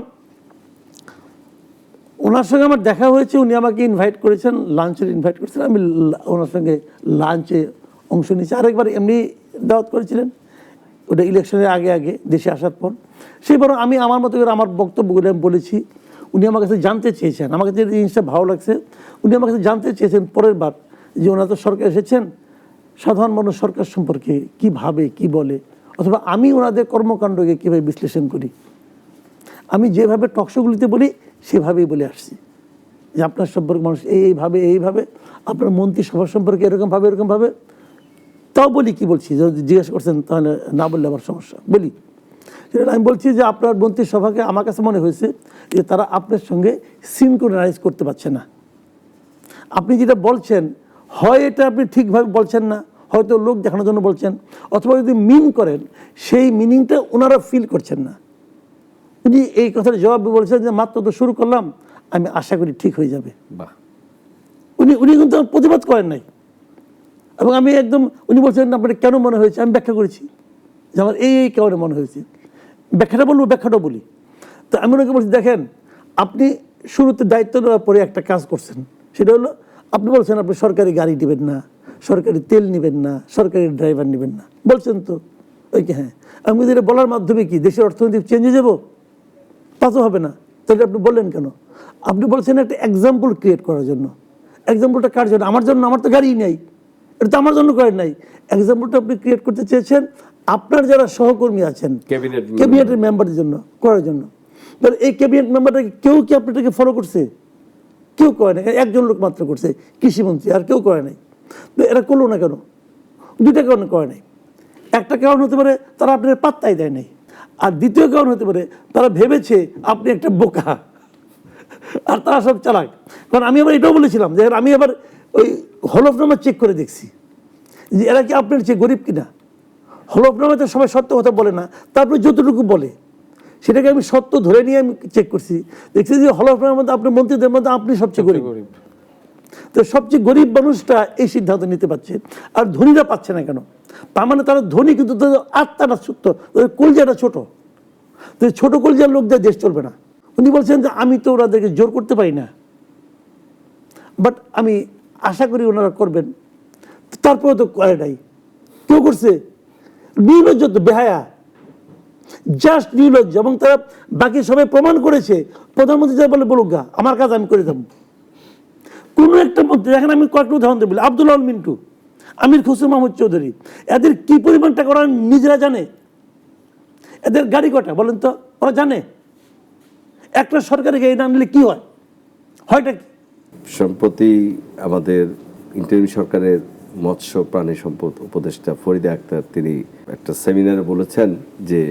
ওনার সঙ্গে আমার দেখা হয়েছে, উনি আমাকে ইনভাইট করেছেন, লাঞ্চের ইনভাইট করেছেন, আমি ওনার সঙ্গে লাঞ্চে অংশ নিয়েছি। আরেকবার এমনি দাওয়াত করেছিলেন, ওটা ইলেকশনের আগে দেশে আসার পর। সেইবার আমি আমার মতো করে আমার বক্তব্যগুলো আমি বলেছি। উনি আমার কাছে জানতে চেয়েছেন, আমার কাছে এই জিনিসটা ভালো লাগছে, উনি আমার কাছে জানতে চেয়েছেন পরের বার যে ওনারা তো সরকার এসেছেন, সাধারণ মানুষ সরকার সম্পর্কে কী ভাবে, কী বলে, অথবা আমি ওনাদের কর্মকাণ্ডকে কীভাবে বিশ্লেষণ করি। আমি যেভাবে টকশোগুলিতে বলি সেভাবেই বলে আসছি যে আপনার সম্পর্কে মানুষ এইভাবে, আপনার মন্ত্রিসভা সম্পর্কে এরকমভাবে। তাও বলি, কি বলছি, যদি জিজ্ঞেস করছেন তাহলে না বললে আমার সমস্যা, বলি সেটা আমি বলছি যে আপনার মন্ত্রিসভাকে আমার কাছে মনে হয়েছে যে তারা আপনার সঙ্গে সিনক্রোনাইজ করতে পারছে না। আপনি যেটা বলছেন হয় এটা আপনি ঠিকভাবে বলছেন না, হয়তো লোক দেখানোর জন্য বলছেন, অথবা যদি মিন করেন সেই মিনিংটা ওনারা ফিল করছেন না। উনি এই কথার জবাব বলছেন যে মাত্র তো শুরু করলাম, আমি আশা করি ঠিক হয়ে যাবে। বাহ, উনি কিন্তু প্রতিবাদ করেন নাই। এবং আমি একদম, উনি বলছেন আপনার কেন মনে হয়েছে, আমি ব্যাখ্যা করেছি যে আমার এই কারণে মনে হয়েছে। ব্যাখ্যাটা বলবো, ব্যাখ্যাটা বলি। তো আমি ওনাকে বলছি, দেখেন আপনি শুরুতে দায়িত্ব নেওয়ার পরে একটা কাজ করছেন, সেটা হলো আপনি বলছেন আপনি সরকারি গাড়ি নেবেন না, সরকারি তেল নেবেন না, সরকারি ড্রাইভার নেবেন না, বলছেন তো ওই কি? হ্যাঁ। আমি এটা বলার মাধ্যমে কি দেশের অর্থনীতি চেঞ্জ হয়ে যাবো? তা তো হবে না। তাহলে আপনি বললেন কেন? আপনি বলছেন একটা এক্সাম্পল ক্রিয়েট করার জন্য। এক্সাম্পলটা কার জন্য? আমার জন্য। আমার তো গাড়ি নেই, এটা তো আমার জন্য করেন নাই। এক্সাম্পলটা আপনি ক্রিয়েট করতে চেয়েছেন আপনার যারা সহকর্মী আছেন ক্যাবিনেটের মেম্বারদের জন্য, করার জন্য। তাহলে এই ক্যাবিনেট মেম্বারটাকে কেউ কি আপনাটাকে ফলো করছে? কেউ করে নাই। একজন লোক মাত্র করছে, কৃষিমন্ত্রী, আর কেউ করে নাই। তো এরা করলো না কেন? দুইটা কারণে করে নাই। একটা কারণ হতে পারে তারা আপনার পাত্তাই দেয় নাই, আর দ্বিতীয় কারণ হতে পারে তারা ভেবেছে আপনি একটা বোকা, আর তারা সব চালাক। কারণ আমি আবার এটাও বলেছিলাম যে আমি আবার ওই হলফনামা চেক করে দেখছি যে এরা কি আপনার চেয়ে গরিব কিনা। হলফনামাতে সবাই সত্য কথা বলে না, তারপরে যতটুকু বলে সেটাকে আমি সত্য ধরে নিয়ে আমি চেক করছি, দেখছি যে হলফনামার মধ্যে আপনার মন্ত্রীদের মধ্যে আপনি সবচেয়ে গরিব। তো সবচেয়ে গরিব মানুষটা এই সিদ্ধান্ত নিতে পারছে, আর ধনীরা পাচ্ছে না কেন? তার মানে তারা ধনী কিন্তু তাদের আত্মাটা ছোট্ট, তাদের কলজাটা ছোট। তো ছোট কলজার লোকদের দেশ চলবে না। উনি বলছেন যে আমি তো ওনাদেরকে জোর করতে পারি না, বাট আমি আশা করি ওনারা করবেন। তারপরে তো করে নাই। কেউ করছে? নির্লজ্জ তো, বেহায়া, জাস্ট নির্লজ্জ। এবং তারা বাকি সবাই প্রমাণ করেছে। প্রধানমন্ত্রী যা বলে বলুক গা, আমার কাজ আমি করে দেবো। কোনো একটা মন্ত্রী, দেখেন আমি কয়েকটা উদাহরণ দেবো, আব্দুল মিন্টু, আমির খসরু মাহমুদ চৌধুরী, এদের কি পরিমাণ টাকা ওরা নিজেরা জানে? এদের গাড়ি কটা বলেন তো? ওরা জানে? একটা সরকারি গাড়ি না নিলে কি হয়? হয়টা কি? সম্প্রতি আমাদের ইন্টারিম সরকারের মৎস্য প্রাণী সম্পদ উপদেষ্টা ফরিদা আক্তার তিনি একটা সেমিনারে বলেছেন যে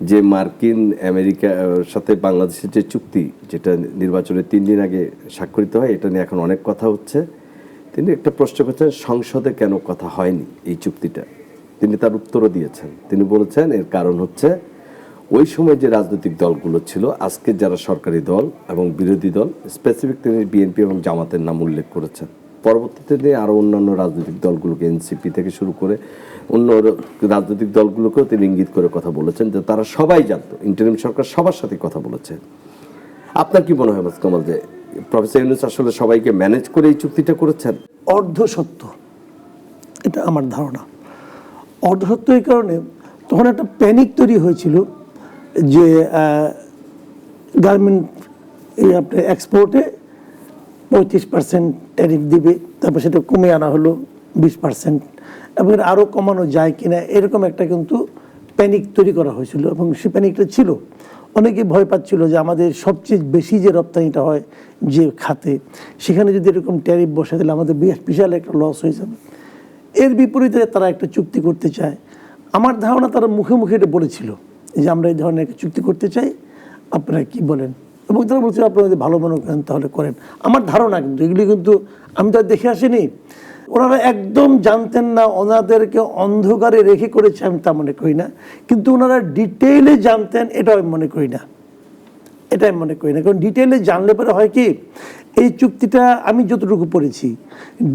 যে মার্কিন আমেরিকার সাথে বাংলাদেশের যে চুক্তি, যেটা নির্বাচনের 3 দিন আগে স্বাক্ষরিত হয়, এটা নিয়ে এখন অনেক কথা হচ্ছে। তিনি একটা প্রশ্ন করছেন, সংসদে কেন কথা হয়নি এই চুক্তিটা? তিনি তার উত্তরও দিয়েছেন। তিনি বলেছেন এর কারণ হচ্ছে ওই সময় যে রাজনৈতিক দলগুলো ছিল, আজকে যারা সরকারি দল এবং বিরোধী দল, স্পেসিফিক তিনি বিএনপি এবং জামাতের নাম উল্লেখ করেছেন। পরবর্তীতে তিনি আরও অন্যান্য রাজনৈতিক দলগুলোকে, এনসিপি থেকে শুরু করে অন্য রাজনৈতিক দলগুলোকেও তিনি ইঙ্গিত করে কথা বলেছেন যে তারা সবাই জানতো, ইন্টারিম সরকার সবার সাথে কথা বলেছে। আপনার কি মনে হয় মাসুদ কামাল, যে প্রফেসর ইউনূস আসলে সবাইকে ম্যানেজ করে এই চুক্তিটা করেছেন? অর্ধ সত্য, এটা আমার ধারণা। অর্ধ সত্য এই কারণে, তখন একটা প্যানিক তৈরি হয়েছিল যে গার্মেন্ট এই আপনার এক্সপোর্টে 35% ট্যারিফ দিবে, তারপর সেটা কমে আনা হলো 20%, এবং আরও কমানো যায় কিনা এরকম একটা কিন্তু প্যানিক তৈরি করা হয়েছিল। এবং সে প্যানিকটা ছিল, অনেকে ভয় পাচ্ছিল যে আমাদের সবচেয়ে বেশি যে রপ্তানিটা হয় যে খাতে, সেখানে যদি এরকম ট্যারিফ বসে দিলে আমাদের বিশাল একটা লস হয়ে যাবে। এর বিপরীতে তারা একটা চুক্তি করতে চায়। আমার ধারণা তারা মুখে মুখে এটা বলেছিল যে আমরা এই ধরনের একটা চুক্তি করতে চাই, আপনারা কি বলেন? এবং তারা বলছিল আপনারা যদি ভালো মনে করেন তাহলে করেন। আমার ধারণা, কিন্তু এগুলি কিন্তু আমি তো দেখে আসিনি। ওনারা একদম জানতেন না, ওনাদেরকে অন্ধকারে রেখে করেছে আমি তা মনে করি না, কিন্তু ওনারা ডিটেইলে জানতেন এটা আমি মনে করি না। এটা আমি মনে করি না, কারণ ডিটেইলে জানলে পরে হয় কি, এই চুক্তিটা আমি যতটুকু পড়েছি,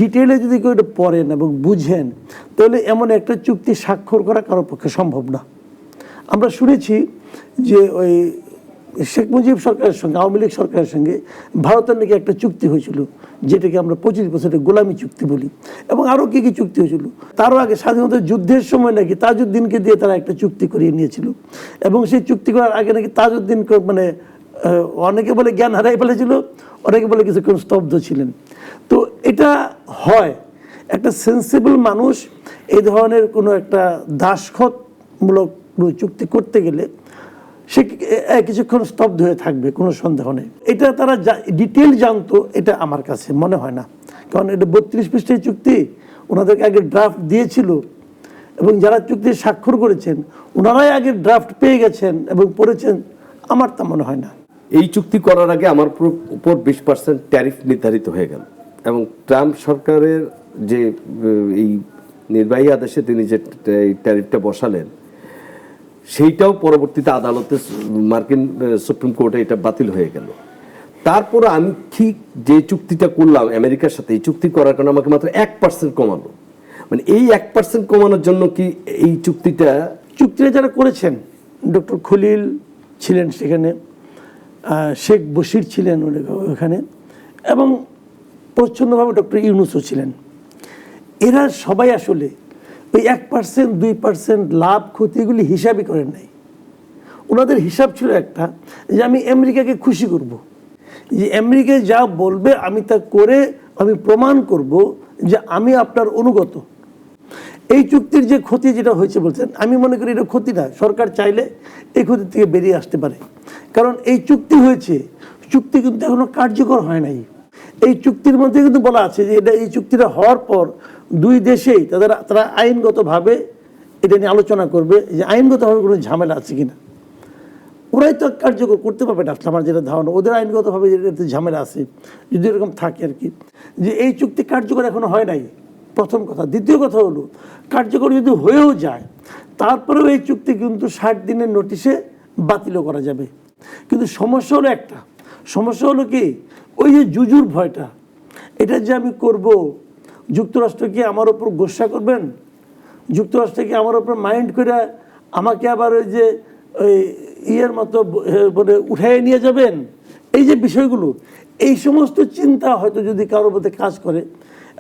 ডিটেইলে যদি কেউ এটা পড়েন এবং বুঝেন, তাহলে এমন একটা চুক্তি স্বাক্ষর করা কারোর পক্ষে সম্ভব না। আমরা শুনেছি যে ওই শেখ মুজিব সরকারের সঙ্গে, আওয়ামী লীগ সরকারের সঙ্গে ভারতের নাকি একটা চুক্তি হয়েছিল, যেটাকে আমরা 25 বছরের গোলামি চুক্তি বলি, এবং আরও কী কী চুক্তি হয়েছিল। তারও আগে স্বাধীনতা যুদ্ধের সময় নাকি তাজউদ্দিনকে দিয়ে তারা একটা চুক্তি করিয়ে নিয়েছিল, এবং সেই চুক্তি করার আগে নাকি তাজউদ্দিন মানে অনেকে বলে জ্ঞান হারাই ফেলেছিল, অনেকে বলে কিছুক্ষণ স্তব্ধ ছিলেন। তো এটা হয়, একটা সেন্সিবল মানুষ এই ধরনের কোনো একটা দাসখতমূলক চুক্তি করতে গেলে সে কিছুক্ষণ স্তব্ধ হয়ে থাকবে, কোনো সন্দেহ নেই। এটা তারা ডিটেল জানতো, এটা আমার কাছে মনে হয় না। কারণ এটা 32 পৃষ্ঠার চুক্তি, ওনাদেরকে আগে ড্রাফট দিয়েছিল, এবং যারা চুক্তি স্বাক্ষর করেছেন ওনারাই আগে ড্রাফট পেয়ে গেছেন এবং পড়েছেন। আমার তা মনে হয় না। এই চুক্তি করার আগে আমার উপর 20% ট্যারিফ নির্ধারিত হয়ে গেল, এবং ট্রাম্প সরকারের যে এই নির্বাহী আদেশে তিনি যে ট্যারিফটা বসালেন, সেইটাও পরবর্তীতে আদালতে, মার্কিন সুপ্রিম কোর্টে এটা বাতিল হয়ে গেল। তারপরে আমি ঠিক যে চুক্তিটা করলাম আমেরিকার সাথে, এই চুক্তি করার কারণে আমাকে মাত্র 1% কমালো। মানে এই 1% কমানোর জন্য কি এই চুক্তিটা চুক্তিটা যারা করেছেন, ডক্টর খলিল ছিলেন সেখানে, শেখ বশির ছিলেন ওখানে, এবং প্রচ্ছন্নভাবে ডক্টর ইউনূসও ছিলেন। এরা সবাই আসলে ওই 1% 2% লাভ ক্ষতি এগুলি হিসাবই করেন নাই। ওনাদের হিসাব ছিল একটা, যে আমি আমেরিকাকে খুশি করব, যে আমেরিকা যা বলবে আমি তা করে আমি প্রমাণ করব যে আমি আপনার অনুগত। এই চুক্তির যে ক্ষতি যেটা হয়েছে বলছেন, আমি মনে করি এটা ক্ষতি না, সরকার চাইলে এই ক্ষতি থেকে বেরিয়ে আসতে পারে। কারণ এই চুক্তি হয়েছে, চুক্তি কিন্তু এখনো কার্যকর হয় নাই। এই চুক্তির মধ্যে কিন্তু বলা আছে যে এই চুক্তিটা হওয়ার পর দুই দেশেই তারা আইনগতভাবে এটা নিয়ে আলোচনা করবে যে আইনগতভাবে কোনো ঝামেলা আছে কিনা। ওরাই তো কার্যকর করতে পারবে না, আমার যেটা ধারণা, ওদের আইনগতভাবে যেটা ঝামেলা আছে যদি এরকম থাকে আর কি, যে এই চুক্তি কার্যকর এখনো হয় নাই, প্রথম কথা। দ্বিতীয় কথা হলো, কার্যকর যদি হয়েও যায় তারপরেও এই চুক্তি কিন্তু 60 দিনের নোটিশে বাতিলও করা যাবে। কিন্তু সমস্যা হলো একটা, সমস্যা হলো কি, ওই যে জুজুর ভয়টা, এটা যে আমি করব, যুক্তরাষ্ট্র কি আমার ওপর গোসা করবেন, যুক্তরাষ্ট্র কি আমার ওপর মাইন্ড করে আমাকে আবার ওই যে ওই ইয়ের মতো বলে উঠাই নিয়ে যাবেন, এই যে বিষয়গুলো, এই সমস্ত চিন্তা হয়তো যদি কারোর মধ্যে কাজ করে,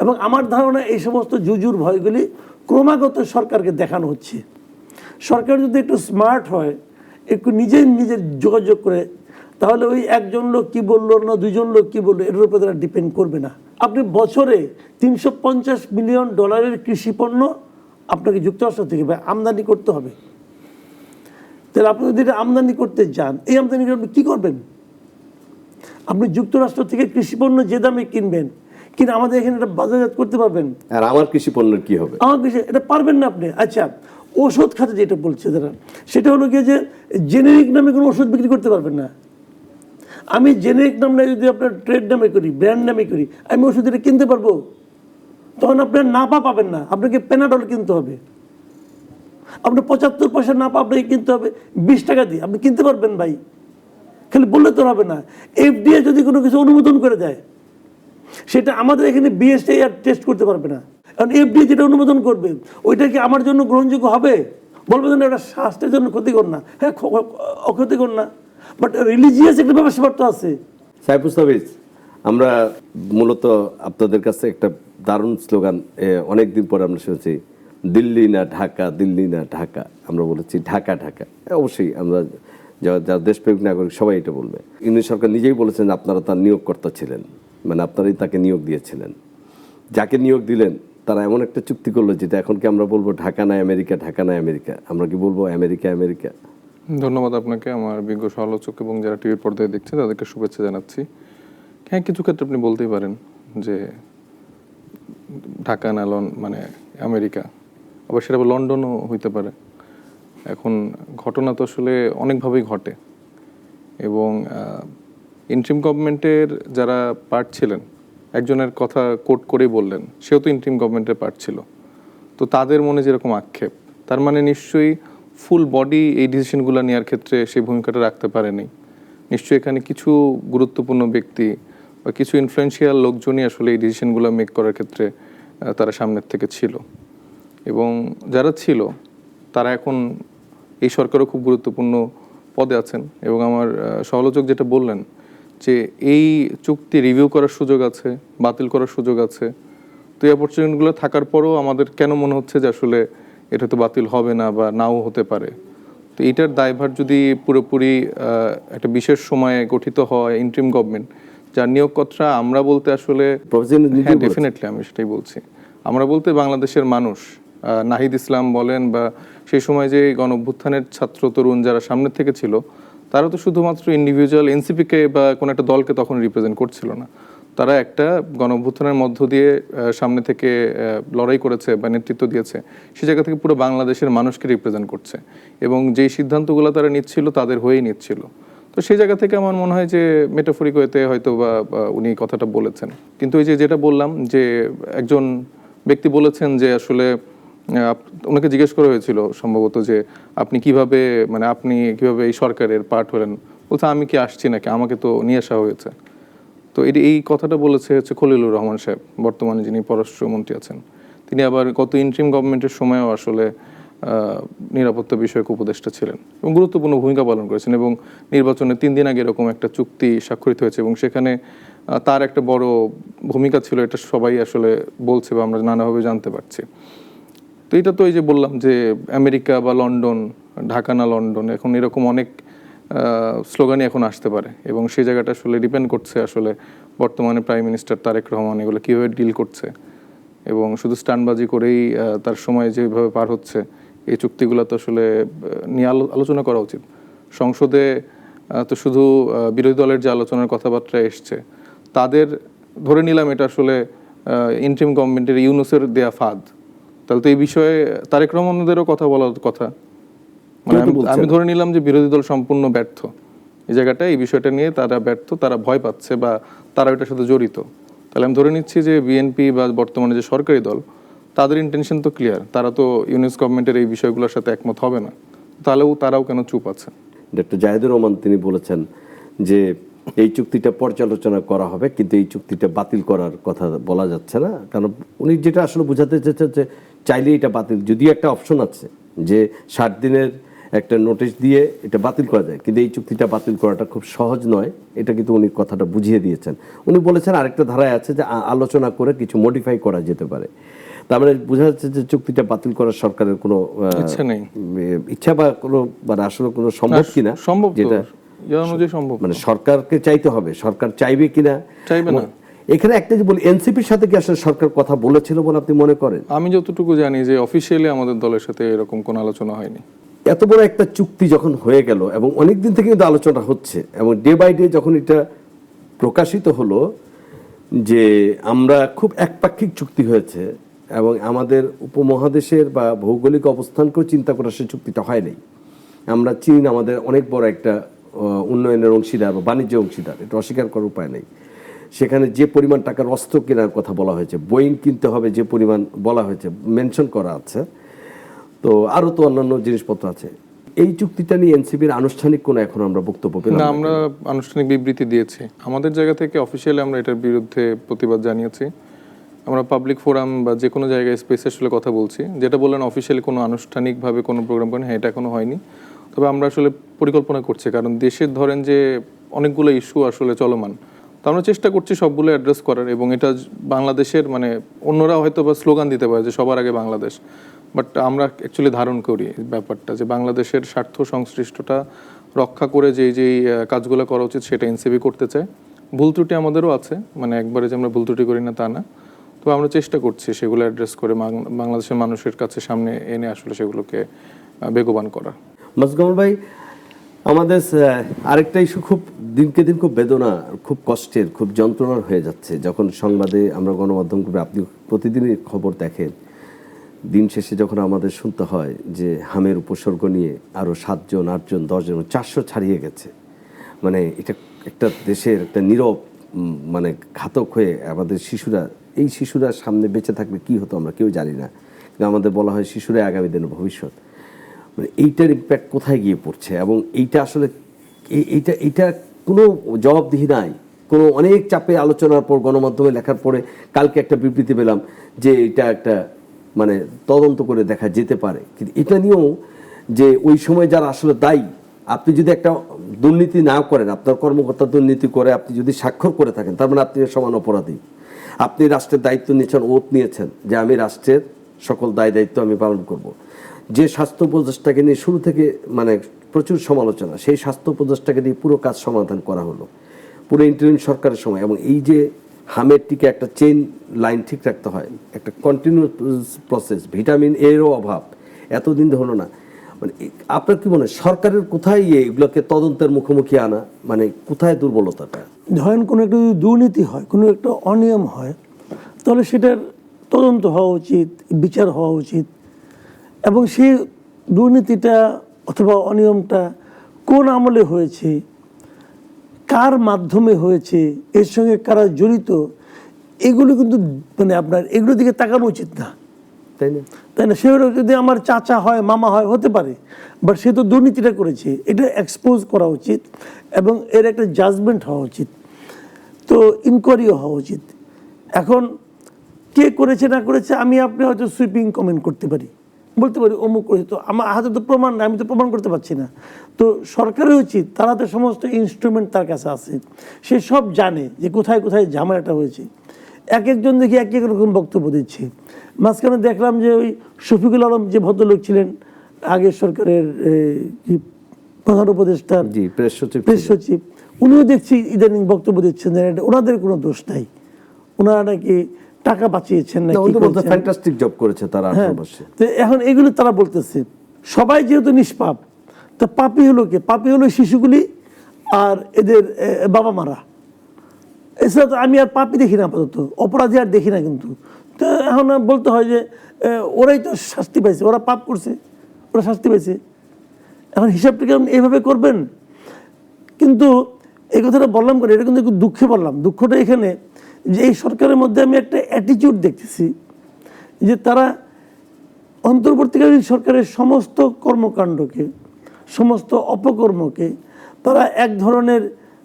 এবং আমার ধারণা এই সমস্ত জুজুর ভয়গুলি ক্রমাগত সরকারকে দেখানো হচ্ছে। সরকার যদি একটু স্মার্ট হয়, একটু নিজের যোগাযোগ করে, তাহলে ওই একজন লোক কি বললো না দুইজন লোক কি বললো এটার উপর তারা ডিপেন্ড করবে না। আপনি বছরে $350 মিলিয়ন কৃষি পণ্য আপনাকে যুক্তরাষ্ট্র থেকে আমদানি করতে হবে। তাহলে আপনি যদি এটা আমদানি করতে যান, এই আমদানি আপনি কী করবেন? আপনি যুক্তরাষ্ট্র থেকে কৃষি পণ্য যে দামে কিনবেন, কিন্তু আমাদের এখানে এটা বাজারজাত করতে পারবেন। আর আমার কৃষি পণ্যের কি হবে? আমার কৃষি এটা পারবেন না আপনি। আচ্ছা, ওষুধ খাতে যেটা বলছে তারা, সেটা হলো গিয়ে যে জেনেরিক নামে কোনো ওষুধ বিক্রি করতে পারবেন না। আমি জেনেরিক নাম না, যদি আপনার ট্রেড নামে করি, ব্র্যান্ড নামে করি, আমি ওষুধ এটা কিনতে পারবো? তখন আপনার নাপা পাবেন না, আপনাকে প্যানাডল কিনতে হবে। আপনার 75 পয়সা নাপা আপনাকে কিনতে হবে 20 টাকা দিয়ে, আপনি কিনতে পারবেন ভাই? খালি বললে তো হবে না। FDA যদি কোনো কিছু অনুমোদন করে দেয়, সেটা আমাদের এখানে BSI আর টেস্ট করতে পারবে না। কারণ FDA যেটা অনুমোদন করবে ওইটা কি আমার জন্য গ্রহণযোগ্য হবে? বলবে না এটা স্বাস্থ্যের জন্য ক্ষতিকর না। হ্যাঁ, অক্ষতিকর না, বাট রিলিজিয়াস একটা ব্যাপার স্যাপার তো আছে। সাইফুস তাবিজ, আমরা মূলত আপনাদের কাছে একটা দারুণ স্লোগান অনেকদিন পরে আমরা শুনেছি, দিল্লি না ঢাকা, দিল্লি না ঢাকা। আমরা বলেছি ঢাকা ঢাকা। অবশ্যই আমরা যারা দেশপ্রেমিক নাগরিক সবাই এটা বলবে। ইউনিট সরকার নিজেই বলেছেন আপনারা তার নিয়োগকর্তা ছিলেন, মানে আপনারাই তাকে নিয়োগ দিয়েছিলেন। যাকে নিয়োগ দিলেন তারা এমন একটা চুক্তি করলো যেটা এখন কি আমরা বলবো ঢাকা না আমেরিকা, ঢাকা না আমেরিকা? আমরা কি বলবো আমেরিকা আমেরিকা? ধন্যবাদ আপনাকে, আমার বিজ্ঞ সমালোচক এবং যারা টিভির পর্দায় দেখছে তাদেরকে শুভেচ্ছা জানাচ্ছি। হ্যাঁ, কিছু ক্ষেত্রে আপনি বলতেই পারেন যে ঢাকা না মানে আমেরিকা, আবার সেটা লন্ডনও হইতে পারে। এখন ঘটনা তো আসলে অনেকভাবেই ঘটে, এবং ইন্ট্রিম গভর্নমেন্টের যারা পার্ট ছিলেন, একজনের কথা কোট করেই বললেন, সেও তো ইন্ট্রিম গভর্নমেন্টের পার্ট ছিল। তো তাদের মনে যেরকম আক্ষেপ, তার মানে নিশ্চয়ই ফুল বডি এই ডিসিশনগুলো নেওয়ার ক্ষেত্রে সেই ভূমিকাটা রাখতে পারেনি। নিশ্চয়ই এখানে কিছু গুরুত্বপূর্ণ ব্যক্তি বা কিছু ইনফ্লুয়েন্সিয়াল লোকজনই আসলে এই ডিসিশনগুলো মেক করার ক্ষেত্রে তারা সামনের থেকে ছিল, এবং যারা ছিল তারা এখন এই সরকারও খুব গুরুত্বপূর্ণ পদে আছেন। এবং আমার সমালোচক যেটা বললেন যে এই চুক্তি রিভিউ করার সুযোগ আছে, বাতিল করার সুযোগ আছে, তো এই অপরচুনিটিগুলো থাকার পরেও আমাদের কেন মনে হচ্ছে যে আসলে এটা তো বাতিল হবে না বা নাও হতে পারে। তো এইটার দায়ভার যদি পুরোপুরি একটা বিশেষ সময়ে গঠিত হয় ইন্ট্রিম গভর্নমেন্ট, যার নিয়োগকর্তা আমরা বলতে আসলে, হ্যাঁ ডেফিনেটলি আমি সেটাই বলছি, আমরা বলতে বাংলাদেশের মানুষ, নাহিদ ইসলাম বলেন বা সেই সময় যে গণঅভ্যুত্থানের ছাত্র তরুণ যারা সামনের থেকে ছিল, তারা তো শুধুমাত্র ইন্ডিভিজুয়াল এনসিপিকে বা কোনো একটা দলকে তখন রিপ্রেজেন্ট করছিল না। তারা একটা গণঅভ্যুত্থানের মধ্য দিয়ে সামনে থেকে লড়াই করেছে বা নেতৃত্ব দিয়েছে, সে জায়গা থেকে পুরো বাংলাদেশের মানুষকে রিপ্রেজেন্ট করছে, এবং যেই সিদ্ধান্তগুলো তারা নিচ্ছিল তাদের হয়েই নিচ্ছিল। তো সেই জায়গা থেকে আমার মনে হয় যে মেটাফরিক ওয়েতে হয়তো বা উনি কথাটা বলেছেন। কিন্তু ওই যে যেটা বললাম যে একজন ব্যক্তি বলেছেন যে আসলে ওনাকে জিজ্ঞেস করা হয়েছিল সম্ভবত যে আপনি কিভাবে এই সরকারের পার্ট হলেন, বলছে আমি কি আসছি নাকি, আমাকে তো নিয়ে আসা হয়েছে। তো এই কথাটা বলেছে হচ্ছে খলিলুর রহমান সাহেব, বর্তমানে যিনি পররাষ্ট্রমন্ত্রী আছেন। তিনি আবার গত ইন্ট্রিম গভর্নমেন্টের সময়ও আসলে নিরাপত্তা বিষয়ক উপদেষ্টা ছিলেন এবং গুরুত্বপূর্ণ ভূমিকা পালন করেছেন এবং নির্বাচনে 3 দিন আগে এরকম একটা চুক্তি স্বাক্ষরিত হয়েছে এবং সেখানে তার একটা বড় ভূমিকা ছিল, এটা সবাই আসলে বলছে বা আমরা নানাভাবে জানতে পারছি। তো এটা তো এই যে বললাম যে আমেরিকা বা লন্ডন, ঢাকা না লন্ডন, এখন এরকম অনেক স্লোগানই এখন আসতে পারে এবং সেই জায়গাটা আসলে ডিপেন্ড করছে আসলে বর্তমানে প্রাইম মিনিস্টার তারেক রহমান এগুলো কীভাবে ডিল করছে এবং শুধু স্টানবাজি করেই তার সময় যেভাবে পার হচ্ছে এই চুক্তিগুলো তো আসলে নিয়ে আলোচনা করা উচিত। সংসদে তো শুধু বিরোধী দলের যে আলোচনার কথাবার্তা এসছে তাদের ধরে নিলাম এটা আসলে ইন্টারিম গভর্নমেন্টের ইউনুসের দেয়া ফাঁদ, তাহলে তো এই বিষয়ে তারেক রহমানেরও কথা বলার কথা। মানে আমি ধরে নিলাম যে বিরোধী দল সম্পূর্ণ ব্যর্থ এই জায়গাটা, এই বিষয়টা নিয়ে তারা ব্যর্থ, তারা ভয় পাচ্ছে বা তারা এটার সাথে জড়িত। তাহলে আমি ধরে নিচ্ছি যে বিএনপি বা বর্তমানে যে সরকারি দল তাদের ইন্টেনশন তো ক্লিয়ার, তারা তো ইউনিস গভর্নমেন্টের এই বিষয়গুলোর সাথে একমত হবে না, তাহলেও তারাও কেন চুপ আছে? ডক্টর জাহিদুর রহমান তিনি বলেছেন যে এই চুক্তিটা পর্যালোচনা করা হবে কিন্তু এই চুক্তিটা বাতিল করার কথা বলা যাচ্ছে না, কারণ উনি যেটা আসলে বোঝাতে চেয়েছেন যে চাইলে এটা বাতিল, যদিও একটা অপশন আছে যে 60 দিনের একটা নোটিশ দিয়ে এটা বাতিল করা যায়, কিন্তু এই চুক্তিটা বাতিল করাটা খুব সহজ নয়, এটা কিন্তু উনি কথাটা বুঝিয়ে দিয়েছেন। উনি বলেছেন আরেকটা ধারায় আছে যে আলোচনা করে কিছু মডিফাই করা যেতে পারে। তার মানে বোঝা যাচ্ছে যে চুক্তিটা বাতিল করার সরকারের কোনো ইচ্ছা বা কোনো মানে আসলে কোনো সম্ভব কিনা, সম্ভব যেটা সম্ভব মানে সরকারকে চাইতে হবে, সরকার চাইবে কিনা চাইবে না। এখানে একটা যে বলি এনসিপির সাথে কি আসলে সরকার কথা বলেছিল বলে আপনি মনে করেন? আমি যতটুকু জানি যে অফিসিয়ালি আমাদের দলের সাথে এরকম কোনো আলোচনা হয়নি। এত বড় একটা চুক্তি যখন হয়ে গেল এবং অনেক দিন থেকে কিন্তু আলোচনা হচ্ছে এবং ডে বাই ডে যখন এটা প্রকাশিত হলো যে আমরা খুব একপাক্ষিক চুক্তি হয়েছে এবং আমাদের উপমহাদেশের বা ভৌগোলিক অবস্থানকেও চিন্তা করে সে চুক্তিটা হয় নাই। আমরা চীন আমাদের অনেক বড় একটা উন্নয়নের অংশীদার বা বাণিজ্য অংশীদার, এটা অস্বীকার করার উপায় নেই। সেখানে যে পরিমাণ টাকার অস্ত্র কেনার কথা বলা হয়েছে, বোয়িং কিনতে হবে যে পরিমাণ বলা হয়েছে, মেনশন করা আছে, তো আরও তো অন্যান্য জিনিসপত্র আছে। এই চুক্তিটা নিয়ে এনসিপির আনুষ্ঠানিক কোনো এখন আমরা বক্তব্য পেলাম না, আমরা আনুষ্ঠানিক বিবৃতি দিয়েছি আমাদের জায়গা থেকে, অফিসিয়ালি আমরা এটার বিরুদ্ধে প্রতিবাদ জানিয়েছি। আমরা পাবলিক ফোরাম বা যে কোনো জায়গায় স্পেসে আসলে কথা বলছি, যেটা বললেন অফিসিয়ালি কোনো আনুষ্ঠানিকভাবে কোনো প্রোগ্রাম করেন, হ্যাঁ এটা এখনো হয়নি, তবে আমরা আসলে পরিকল্পনা করছি, কারণ দেশের ধরেন যে অনেকগুলো ইস্যু আসলে চলমান, তো আমরা চেষ্টা করছি সবগুলো অ্যাড্রেস করার এবং এটা বাংলাদেশের মানে অন্যরা হয়তো বা স্লোগান দিতে পারে যে সবার আগে বাংলাদেশ, বাট আমরা অ্যাকচুয়ালি ধারণ করি ব্যাপারটা যে বাংলাদেশের স্বার্থ সংশ্লিষ্টটা রক্ষা করে যেই কাজগুলো করা উচিত সেটা এনসিপি করতে চায়। ভুল ত্রুটি আমাদেরও আছে, মানে একবারে যে আমরা ভুল ত্রুটি করি না তা না, তো আমরা চেষ্টা করছি সেগুলো অ্যাড্রেস করে বাংলাদেশের মানুষের কাছে সামনে এনে আসলে সেগুলোকে বেগবান করা। মাসুদ ভাই, আমাদের আরেকটা ইস্যু খুব দিনকে দিন খুব বেদনা, খুব কষ্টের, খুব যন্ত্রণার হয়ে যাচ্ছে। যখন সংবাদে আমরা গণমাধ্যম করে আপনি প্রতিদিনই খবর দেখেন, দিন শেষে যখন আমাদের শুনতে হয় যে হামের উপসর্গ নিয়ে আরও 7 জন 8 জন 10 জন 400 ছাড়িয়ে গেছে, মানে এটা একটা দেশের একটা নীরব মানে ঘাতক হয়ে আমাদের শিশুরা সামনে বেঁচে থাকলে কি হতো আমরা কেউ জানি না, কিন্তু আমাদের বলা হয় শিশুরা আগামী দিনের ভবিষ্যৎ। মানে এইটার ইম্প্যাক্ট কোথায় গিয়ে পড়ছে এবং এইটা আসলে এইটা কোনো জবাবদিহি নাই, কোনো অনেক চাপে আলোচনার পর গণমাধ্যমে লেখার পরে কালকে একটা বিবৃতি পেলাম যে এটা একটা মানে তদন্ত করে দেখা যেতে পারে, কিন্তু এটা নিয়েও যে ওই সময় যারা আসলে দায়ী, আপনি যদি একটা দুর্নীতি না করেন, আপনার কর্মকর্তা দুর্নীতি করে আপনি যদি স্বাক্ষর করে থাকেন, তার মানে আপনি সমান অপরাধী। আপনি রাষ্ট্রের দায়িত্ব নিয়েছেন, ওত নিয়েছেন যে আমি রাষ্ট্রের সকল দায়িত্ব আমি পালন করব। যে স্বাস্থ্য উপদেষ্টাকে নিয়ে শুরু থেকে মানে প্রচুর সমালোচনা, সেই স্বাস্থ্য উপদেষ্টাকে নিয়ে পুরো কাজ সমাধান করা হলো পুরো ইন্টারিম সরকারের সময়, এবং এই যে হামের টিকে একটা চেইন লাইন ঠিক রাখতে হয়, একটা কন্টিনিউয়াস প্রসেস, ভিটামিন এরও অভাব এতদিন হলো না। মানে আপনার কি মনে হয় সরকারের কোথায় এগুলোকে তদন্তের মুখোমুখি আনা, মানে কোথায় দুর্বলতাটা? ধরেন কোনো একটা যদি দুর্নীতি হয়, কোনো একটা অনিয়ম হয়, তাহলে সেটার তদন্ত হওয়া উচিত, বিচার হওয়া উচিত, এবং সেই দুর্নীতিটা অথবা অনিয়মটা কোন আমলে হয়েছে, কার মাধ্যমে হয়েছে, এর সঙ্গে কারা জড়িত, এগুলো কিন্তু মানে আপনার এগুলোর দিকে তাকানো উচিত না, তাই না? সেগুলো যদি আমার চাচা হয়, মামা হয়, হতে পারে, বাট সে তো দুর্নীতিটা করেছে, এটা এক্সপোজ করা উচিত এবং এর একটা জাজমেন্ট হওয়া উচিত, তো ইনকোয়ারিও হওয়া উচিত। এখন কে করেছে না করেছে আমি আপনি হয়তো সুইপিং কমেন্ট করতে পারি, বলতে পারি অমুক করেছে, তো আমার হাতে তো প্রমাণ নাই, আমি তো প্রমাণ করতে পারছি না। তো সরকারের উচিত, তারা তো সমস্ত ইনস্ট্রুমেন্ট তার কাছে আছে, সে সব জানে যে কোথায় কোথায় ঝামেলাটা হয়েছে। এক একজন দেখি এক এক রকম বক্তব্য দিচ্ছে। মাঝখানে দেখলাম যে ওই শফিকুল আলম যে ভদ্রলোক ছিলেন আগের সরকারের কি প্রধান উপদেষ্টার প্রেস সচিব, উনিও দেখছি ইদানিং বক্তব্য দিচ্ছেন যে ওনাদের কোনো দোষ নাই, ওনারা নাকি টাকা বাঁচিয়েছেন না, ফ্যান্টাস্টিক জব করেছে তারা। তো এখন এগুলো তারা বলতেছে সবাই যেহেতু নিষ্পাপ, তো পাপী হলো কে? পাপী হলো শিশুগুলি আর এদের বাবা মারা। এছাড়া তো আমি আর পাপই দেখি না, আপাতত অপরাধী আর দেখি না। কিন্তু তো এখন বলতে হয় যে ওরাই তো শাস্তি পাইছে, ওরা পাপ করছে, ওরা শাস্তি পাইছে, এখন হিসাবটা কেমন এইভাবে করবেন? কিন্তু এই কথাটা বললাম করে, এটা কিন্তু একটু দুঃখে বললাম। দুঃখটা এখানে যে এই সরকারের মধ্যে আমি একটা অ্যাটিটিউড দেখতেছি যে তারা অন্তর্বর্তীকালীন সরকারের সমস্ত কর্মকাণ্ডকে, সমস্ত অপকর্মকে তারা এক ধরনের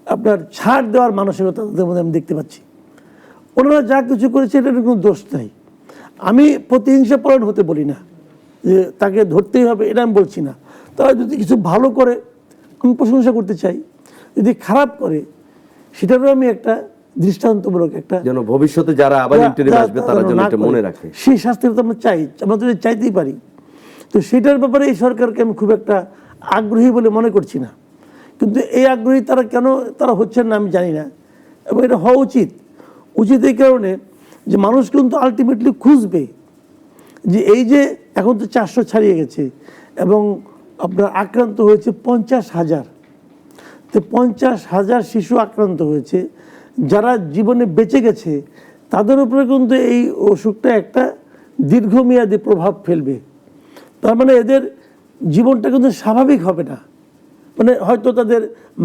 আপনার ছাড় দেওয়ার মানসিকতা তাদের মধ্যে আমি দেখতে পাচ্ছি। ওনারা যা কিছু করেছে এটার কোনো দোষ নাই। আমি প্রতিহিংসাপরায়ণ হতে বলি না, যে তাকে ধরতেই হবে এটা আমি বলছি না। তারা যদি কিছু ভালো করে আমি প্রশংসা করতে চাই, যদি খারাপ করে সেটারও আমি একটা দৃষ্টান্তমূলক একটা, যেন ভবিষ্যতে যারা আবার ইন্টারিম আসবে তারা যেন এটা মনে রাখে, সেই শাস্তিটা তো আমরা চাই, আমরা তো চাইতেই পারি। তো সেটার ব্যাপারে এই সরকারকে আমি খুব একটা আগ্রহী বলে মনে করছি না। কিন্তু এই আগ্রহী তারা কেন তারা হচ্ছেন না আমি জানি না, এবং এটা হওয়া উচিত। উচিত এই কারণে যে মানুষ কিন্তু আলটিমেটলি খুঁজবে যে এই যে এখন তো 400 ছাড়িয়ে গেছে এবং আপনার আক্রান্ত হয়েছে 50,000, তো 50,000 শিশু আক্রান্ত হয়েছে। যারা জীবনে বেঁচে গেছে তাদের উপরে কিন্তু এই অসুখটা একটা দীর্ঘমেয়াদী প্রভাব ফেলবে। তার মানে এদের জীবনটা কিন্তু স্বাভাবিক হবে না, মানে হয়তো তাদের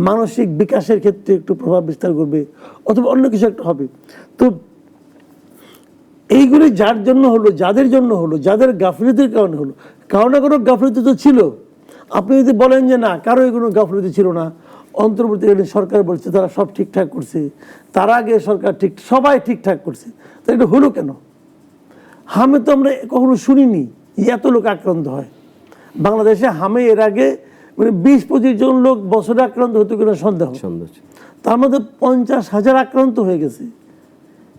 মানসিক বিকাশের ক্ষেত্রে একটু প্রভাব বিস্তার করবে, অথবা অন্য কিছু একটা হবে। তো এইগুলি যার জন্য হলো, যাদের জন্য হলো, যাদের গাফিলতির কারণে হলো, কারো না কোনো গাফিলতি তো ছিল। আপনি যদি বলেন যে না কারো কোনো গাফিলতি ছিল না, অন্তর্বর্তীকালীন সরকার বলছে তারা সব ঠিকঠাক করছে, তার আগে সরকার সবাই ঠিকঠাক করছে, তা এটা হলো কেন? হামে তো আমরা কখনো শুনিনি এত লোক আক্রান্ত হয় বাংলাদেশে। হামে এর আগে মানে 20-25 জন লোক বছরে আক্রান্ত হতো কিনা সন্দেহ। তার মধ্যে 50,000 আক্রান্ত হয়ে গেছে,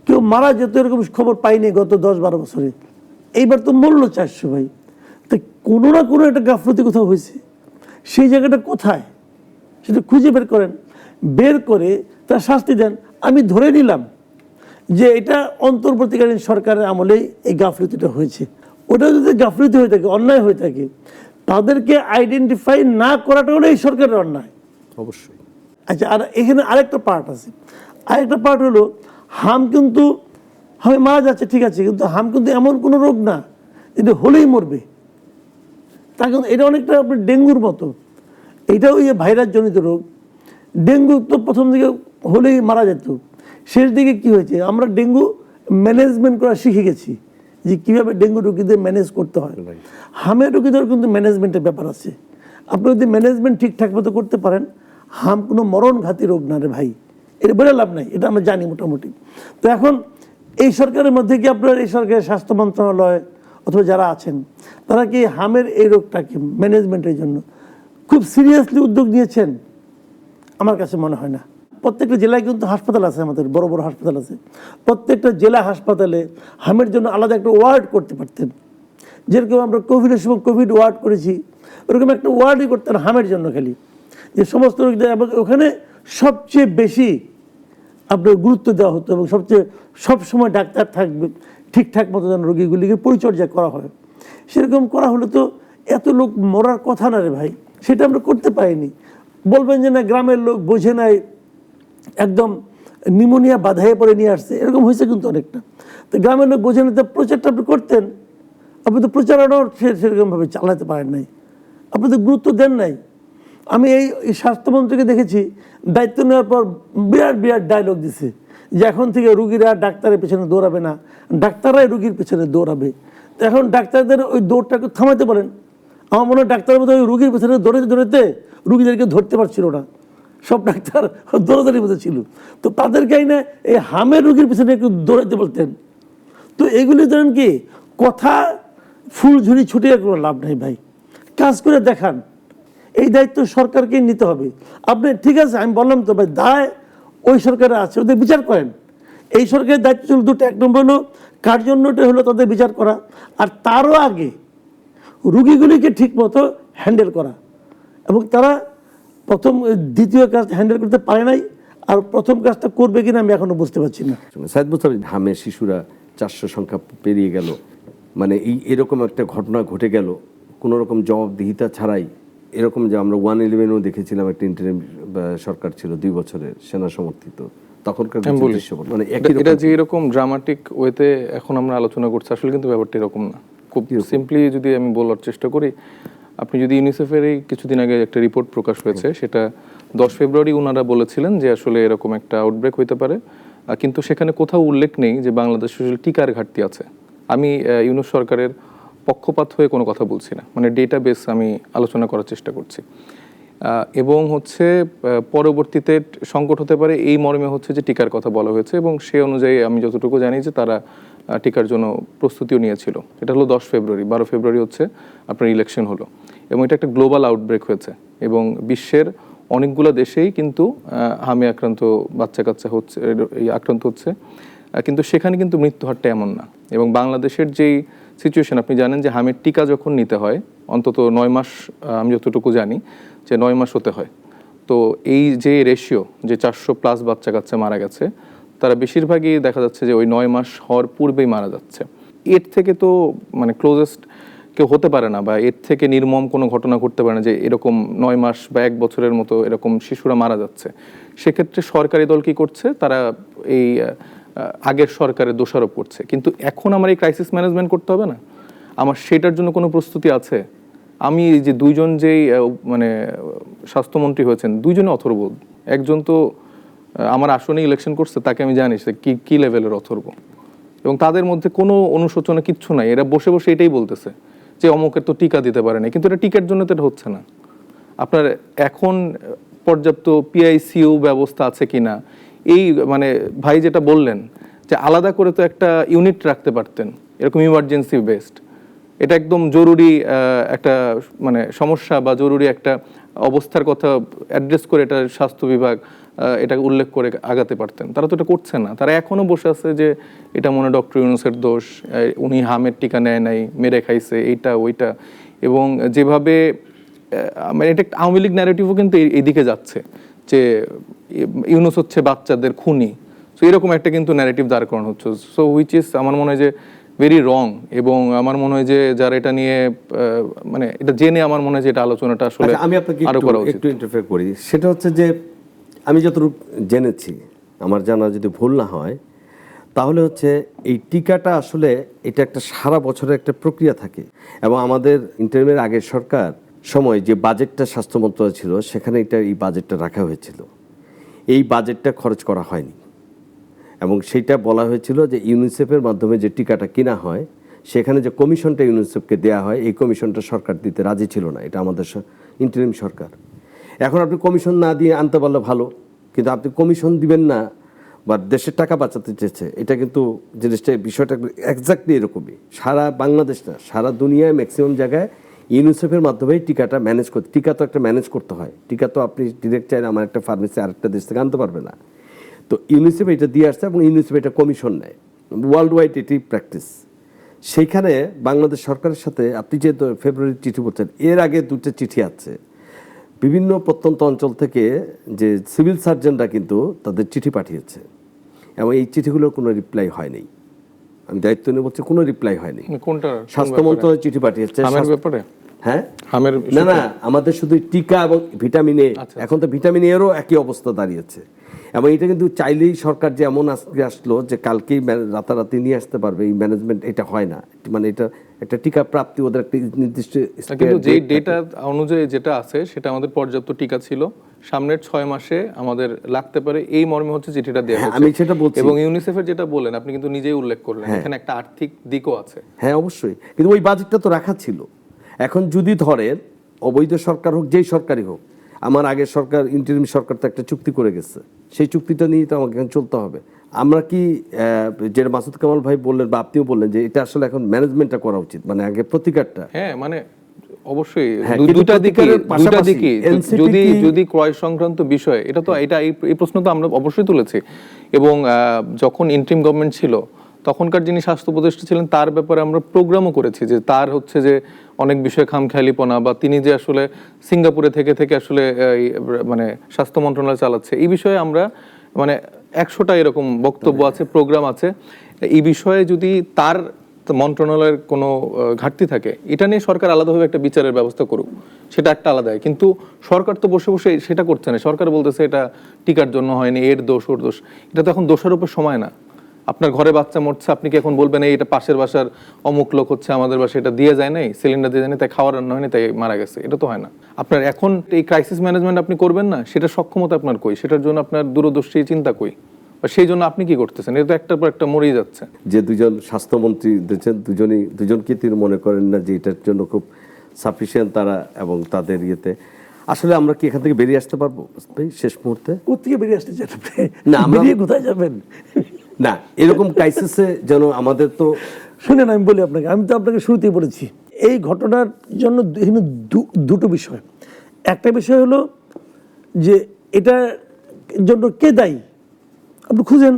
কেউ মারা যেত এরকম খবর পাইনি গত 10-12 বছরে। এইবার তো মূল্য 400 ভাই। তো কোনো না কোনো একটা গাফলতি কোথাও হয়েছে, সেই জায়গাটা কোথায় সেটা খুঁজে বের করেন, বের করে তার শাস্তি দেন। আমি ধরে নিলাম যে এটা অন্তর্বর্তীকালীন সরকারের আমলেই এই গাফলতিটা হয়েছে। ওটা যদি গাফলতি হয়ে থাকে, অন্যায় হয়ে থাকে, তাদেরকে আইডেন্টিফাই না করাটা হলো এই সরকারের অন্যায় অবশ্যই। আচ্ছা, আর এখানে আরেকটা পার্ট আছে। আরেকটা পার্ট হলো হাম কিন্তু হামে মারা যাচ্ছে, ঠিক আছে, কিন্তু হাম কিন্তু এমন কোনো রোগ না এটা হলেই মরবে। তা কিন্তু এটা অনেকটা আপনার ডেঙ্গুর মতো, এটাও ভাইরাস জনিত রোগ। ডেঙ্গু তো প্রথম দিকে হলেই মারা যেত, শেষ দিকে কি হয়েছে, আমরা ডেঙ্গু ম্যানেজমেন্ট করা শিখে গেছি যে কীভাবে ডেঙ্গু রোগীদের ম্যানেজ করতে হয়। হামের রোগীদের কিন্তু ম্যানেজমেন্টের ব্যাপার আছে। আপনি যদি ম্যানেজমেন্ট ঠিকঠাক মতো করতে পারেন, হাম কোনো মরণঘাতী রোগ না রে ভাই, এটা বলে লাভ নাই, এটা আমরা জানি মোটামুটি। তো এখন এই সরকারের মধ্যে কি আপনার এই সরকারের স্বাস্থ্য মন্ত্রণালয় অথবা যারা আছেন তারা কি হামের এই রোগটাকে ম্যানেজমেন্টের জন্য খুব সিরিয়াসলি উদ্যোগ নিয়েছেন? আমার কাছে মনে হয় না। প্রত্যেকটা জেলায় কিন্তু হাসপাতাল আছে, আমাদের বড় বড় হাসপাতাল আছে। প্রত্যেকটা জেলা হাসপাতালে হামের জন্য আলাদা একটা ওয়ার্ড করতে পারতেন, যেরকম আমরা কোভিডের সময় কোভিড ওয়ার্ড করেছি, ওরকম একটা ওয়ার্ডই করতেন হামের জন্য খালি, যে সমস্ত রোগীদের ওখানে সবচেয়ে বেশি আপনার গুরুত্ব দেওয়া হতো এবং সবচেয়ে সবসময় ডাক্তার থাকবে, ঠিকঠাক মতো যেন রোগীগুলিকে পরিচর্যা করা হয়। সেরকম করা হলে তো এত লোক মরার কথা না রে ভাই, সেটা আমরা করতে পারিনি। বলবেন যে না গ্রামের লোক বোঝে নাই, একদম নিউমোনিয়া বাধায় পরে নিয়ে আসছে, এরকম হয়েছে কিন্তু অনেকটা। তো গ্রামের লোক বোঝে না, তো প্রচারটা আপনি করতেন, আপনি তো প্রচারণাও সেরকমভাবে চালাতে পারেন নাই, আপনি তো গুরুত্ব দেন নাই। আমি এই স্বাস্থ্যমন্ত্রীকে দেখেছি দায়িত্ব নেওয়ার পর বিরাট বিরাট ডায়লগ দিছে যে এখন থেকে রুগীরা ডাক্তারের পেছনে দৌড়াবে না, ডাক্তাররাই রুগীর পেছনে দৌড়াবে। তো এখন ডাক্তারদের ওই দৌড়টাকে থামাতে বলেন। আমার মনে হয় ডাক্তারের মধ্যে ওই রুগীর পেছনে দৌড়াতে দৌড়াতে রুগীদেরকে ধরতে পারছিল না, সব ডাক্তার দৌড়াদৌড়ির মধ্যে ছিল। তো তাদেরকে না এই হামের রুগীর পেছনে একটু দৌড়াতে বলতেন। তো এগুলি ধরেন কি কথা ফুল ঝুড়ি ছুটিয়ে কোনো লাভ নেই ভাই, কাজ করে দেখান। এই দায়িত্ব সরকারকে নিতে হবে। আপনি ঠিক আছে, আমি বললাম তো ভাই, দায় ওই সরকারে আছে, ওদের বিচার করেন। এই সরকারের দায়িত্ব ছিল দুটো, এক নম্বর হলো কার্যন্যটা হলো তাদের বিচার করা, আর তারও আগে রুগীগুলিকে ঠিক মতো হ্যান্ডেল করা। এবং তারা দ্বিতীয় কাজ হ্যান্ডেল করতে পারে নাই, আর প্রথম কাজটা করবে কিনা আমি এখনো বুঝতে পারছি না। সাইদ মুস্তাফিজ, হামের শিশুরা 400 সংখ্যা পেরিয়ে গেল, মানে এরকম একটা ঘটনা ঘটে গেল কোনো রকম জবাবদিহিতা ছাড়াই। এরকম যে আমরা 111-ও দেখেছিলাম, একটা ইন্টারিম সরকার ছিল 2 বছরের সেনা সমর্থিত, তখনকার দৃশ্যপট মানে এটা যে এরকম ড্রামাটিক ওয়েতে এখন আমরা আলোচনা করছি, আসলে কিন্তু ব্যাপারটা এরকম না। খুব সিম্পলি যদি আমি বলার চেষ্টা করি, আপনি যদি ইউনিসেফের এই কিছুদিন আগে একটা রিপোর্ট প্রকাশ হয়েছে, সেটা 10 ফেব্রুয়ারি ওনারা বলেছিলেন যে আসলে এরকম একটা আউটব্রেক হইতে পারে, কিন্তু সেখানে কোথাও উল্লেখ নেই যে বাংলাদেশে আসলে টিকার ঘাটতি আছে। আমি ইউনূস সরকারের পক্ষপাত হয়ে কোনো কথা বলছি না, মানে ডেটাবেস আমি আলোচনা করার চেষ্টা করছি। এবং হচ্ছে পরবর্তীতে সংকট হতে পারে এই মর্মে হচ্ছে যে টিকার কথা বলা হয়েছে, এবং সে অনুযায়ী আমি যতটুকু জানি যে তারা টিকার জন্য প্রস্তুতিও নিয়েছিল। এটা হলো 10 ফেব্রুয়ারি। 12 ফেব্রুয়ারি হচ্ছে আপনার ইলেকশন হলো, এবং এটা একটা গ্লোবাল আউটব্রেক হয়েছে, এবং বিশ্বের অনেকগুলো দেশেই কিন্তু হামে আক্রান্ত বাচ্চা কাচ্চা হচ্ছে, আক্রান্ত হচ্ছে, কিন্তু সেখানে কিন্তু মৃত্যু হারটা এমন না। এবং বাংলাদেশের যেই সিচুয়েশন, আপনি জানেন যে হামের টিকা যখন নিতে হয় অন্তত 9 মাস, আমি যতটুকু জানি যে 9 মাস হতে হয়। তো এই যে রেশিও, যে 400+ বাচ্চা কাচ্চা মারা গেছে, তারা বেশিরভাগই দেখা যাচ্ছে যে ওই 9 মাস হওয়ার পূর্বেই মারা যাচ্ছে। এর থেকে তো মানে ক্লোজেস্ট কেউ হতে পারে না, বা এর থেকে নির্মম কোনো ঘটনা ঘটতে পারে না যে এরকম 9 মাস বা 1 বছরের মতো এরকম শিশুরা মারা যাচ্ছে। সেক্ষেত্রে সরকারি দল কি করছে, তারা এই আগের সরকারের দোষারোপ করছে। কিন্তু এখন আমার এই ক্রাইসিস ম্যানেজমেন্ট করতে হবে না, আমার সেটার জন্য কোনো প্রস্তুতি আছে? আমি এই যে দুইজন যেই মানে স্বাস্থ্যমন্ত্রী হয়েছেন, দুইজনে অথর্ব। একজন তো আমার আসনে ইলেকশন করছে, তাকে আমি জানি সে কি লেভেলের অথর্ব, এবং তাদের মধ্যে কোনো অনুশোচনা কিচ্ছু নাই। এরা বসে বসে এটাই বলতেছে যে অমুকের তো টিকা দিতে পারে না, কিন্তু এটা টিকার জন্য তো এটা হচ্ছে না। আপনার এখন পর্যাপ্ত পিআইসিইউ ব্যবস্থা আছে কিনা, এই মানে ভাই যেটা বললেন যে আলাদা করে তো একটা ইউনিট রাখতে পারতেন, এরকম ইমার্জেন্সি বেসড। এটা একদম জরুরি একটা মানে সমস্যা বা জরুরি একটা অবস্থার কথা অ্যাড্রেস করে এটা স্বাস্থ্য বিভাগ এটা উল্লেখ করে আগাতে পারতেন। তারা তো এটা করছে না। তারা এখনো বসে আছে যে এটা মনে ডক্টর ইউনূসের দোষ, উনি হামের টিকা নেয় নাই, মেরে খাইছে, এইটা ওইটা। এবং যেভাবে মানে এটা একটা আওয়ামী লীগ ন্যারেটিভও কিন্তু এইদিকে যাচ্ছে যে ইউনূস হচ্ছে বাচ্চাদের খুনি। সো এরকম একটা কিন্তু ন্যারেটিভ দাঁড় করানো হচ্ছে। সো হুইচ ইজ আমার মনে হয় যে ভেরি রং। এবং আমার মনে হয় যে যারা এটা নিয়ে মানে এটা জেনে আমার মনে হয় যে এটা আলোচনাটা আসলে আমি আপনাকে আরো করা উচিত। একটু ইন্টারফেয়ার করি। সেটা হচ্ছে যে আমি যতটুকু জেনেছি, আমার জানা যদি ভুল না হয়, তাহলে হচ্ছে এই টিকাটা আসলে এটা একটা সারা বছরের একটা প্রক্রিয়া থাকে। এবং আমাদের ইন্টারিমের আগের সরকার সময় যে বাজেটটা স্বাস্থ্য মন্ত্রণালয় ছিল, সেখানে এই বাজেটটা রাখা হয়েছিল। এই বাজেটটা খরচ করা হয়নি, এবং সেইটা বলা হয়েছিল যে ইউনিসেফের মাধ্যমে যে টিকাটা কেনা হয়, সেখানে যে কমিশনটা ইউনিসেফকে দেওয়া হয়, এই কমিশনটা সরকার দিতে রাজি ছিল না। এটা আমাদের ইন্টারিম সরকার। এখন আপনি কমিশন না দিয়ে আনতে পারলে ভালো, কিন্তু আপনি কমিশন দিবেন না বা দেশের টাকা বাঁচাতে চেয়েছে, এটা কিন্তু জিনিসটা বিষয়টা এক্স্যাক্টলি এরকমই। সারা বাংলাদেশ না, সারা দুনিয়ায় ম্যাক্সিমাম জায়গায় ইউনিসেফের মাধ্যমেই টিকাটা ম্যানেজ করতে। টিকা তো একটা ম্যানেজ করতে হয়। টিকা তো আপনি ডিরেক্ট চাইলে আমার একটা ফার্মেসি আরেকটা দেশ থেকে আনতে পারবে না। তো ইউনিসেফ এটা দিয়ে আসছে, এবং ইউনিসেফ এটা কমিশন নেয়। ওয়ার্ল্ড ওয়াইড এটি প্র্যাকটিস। সেইখানে বাংলাদেশ সরকারের সাথে আপনি যে ফেব্রুয়ারি চিঠি বলছেন, এর আগে 2টা চিঠি আছে বিভিন্ন প্রত্যন্ত অঞ্চল থেকে, যে সিভিল সার্জনরা কিন্তু তাদের চিঠি পাঠিয়েছে, এবং এই চিঠিগুলোর কোনো রিপ্লাই হয়নি। আমি দায়িত্ব নিয়ে বলছি, কোনো রিপ্লাই হয়নি। কোনটা? স্বাস্থ্য মন্ত্রণালয় চিঠি পাঠিয়েছে। হামের ব্যাপারে? হ্যাঁ, হামের না, আমাদের শুধু টিকা এবং ভিটামিন এ। এখন তো ভিটামিন এরও একই অবস্থা দাঁড়িয়েছে। এবং এটা কিন্তু চাইলেই সরকার যে এমন আসলো যে কালকেই রাতারাতি নিয়ে আসতে পারবে, এই ম্যানেজমেন্ট এটা হয় না। মানে এটা একটা টিকা প্রাপ্তি ওদের একটা নির্দিষ্ট, কিন্তু যেই ডেটা অনুযায়ী যেটা আছে সেটা আমাদের পর্যাপ্ত টিকা ছিল, সামনের 6 মাসে আমাদের লাগতে পারে, এই মর্মে হচ্ছে চিঠিটা দেওয়া হয়েছে। আমি সেটা বলছি। এবং ইউনিসেফের যেটা বললেন আপনি কিন্তু নিজেই উল্লেখ করলেন, এখানে একটা আর্থিক দিকও আছে। হ্যাঁ, অবশ্যই। কিন্তু ওই বাজেটটা তো রাখা ছিল। এখন যদি ধরেন অবৈধ সরকার হোক, যেই সরকারই হোক, আমার আগের সরকার ইন্টারিম সরকার তো একটা চুক্তি করে গেছে, সেই চুক্তিটা নিয়ে তো আমাকে এখন চলতে হবে। আমরা কি যেটা মাসুদ কামাল ভাই বললেন বা আপনিও বললেন যে এটা আসলে এখন ম্যানেজমেন্টটা করা উচিত, মানে আগে প্রতিকারটা। হ্যাঁ, মানে অবশ্যই হ্যাঁ, কিন্তু দুটা দিকে প্রতিকারের পাশাপাশি NCP যদি ক্রয় সংক্রান্ত বিষয়, এটা তো এই প্রশ্ন তো আমরা অবশ্যই তুলেছি। এবং যখন ইন্টারিম গভর্নমেন্ট ছিল তখনকার যিনি স্বাস্থ্য উপদেষ্টা ছিলেন তার ব্যাপারে আমরা প্রোগ্রামও করেছি যে তার হচ্ছে যে অনেক বিষয়ে খামখেয়ালিপনা, বা তিনি যে আসলে সিঙ্গাপুরে থেকে আসলে মানে স্বাস্থ্য মন্ত্রণালয় চালাচ্ছে, এই বিষয়ে আমরা মানে 100টা এরকম বক্তব্য আছে, প্রোগ্রাম আছে। এই বিষয়ে যদি তার মন্ত্রণালয়ের কোনো ঘাটতি থাকে, এটা নিয়ে সরকার আলাদাভাবে একটা বিচারের ব্যবস্থা করুক, সেটা একটা আলাদা। কিন্তু সরকার তো বসে বসে সেটা করছে না। সরকার বলতেছে এটা টিকার জন্য হয়নি, এর দোষ ওর দোষ। এটা তো এখন দোষের উপর সময় না। আপনার ঘরে বাচ্চা মরছে, আপনি কি এখন বলবেন এটা পাশের বাসার অমুক লোক হচ্ছে আমাদের বাসায় এটা দিয়ে যায় নাই, সিলিন্ডার দিয়ে যায় নাই, তাই খাওয়ার রান্না হয়নি, তাই মারা গেছে? এটা তো হয় না। আপনার এখন এই ক্রাইসিস ম্যানেজমেন্ট আপনি করবেন না, সেটা সক্ষমতা আপনার কই? সেটার জন্য আপনার দূরদর্শী চিন্তা কই? সেই জন্য আপনি কি করতেছেন? এটা তো একটার পর একটা মরেই যাচ্ছে। যে দুজন স্বাস্থ্যমন্ত্রী দিয়েছেন, দুজনকে তিনি মনে করেন না যে এটার জন্য খুব সাফিসিয়েন্ট তারা, এবং তাদের ইয়েতে আসলে আমরা কি এখান থেকে বেরিয়ে আসতে পারবো ভাই শেষ মুহূর্তে? কোথেকে বেরিয়ে আসতে চান? না, আমরা বেরিয়ে কোথায় যাবেন? না, এরকম ক্রাইসিসে যেন আমাদের তো শুনেন, আমি বলি আপনাকে, আমি তো আপনাকে শুরুতেই বলেছি এই ঘটনার জন্য এখানে দুটো বিষয়। একটা বিষয় হলো যে এটার জন্য কে দায়ী আপনি খুঁজেন,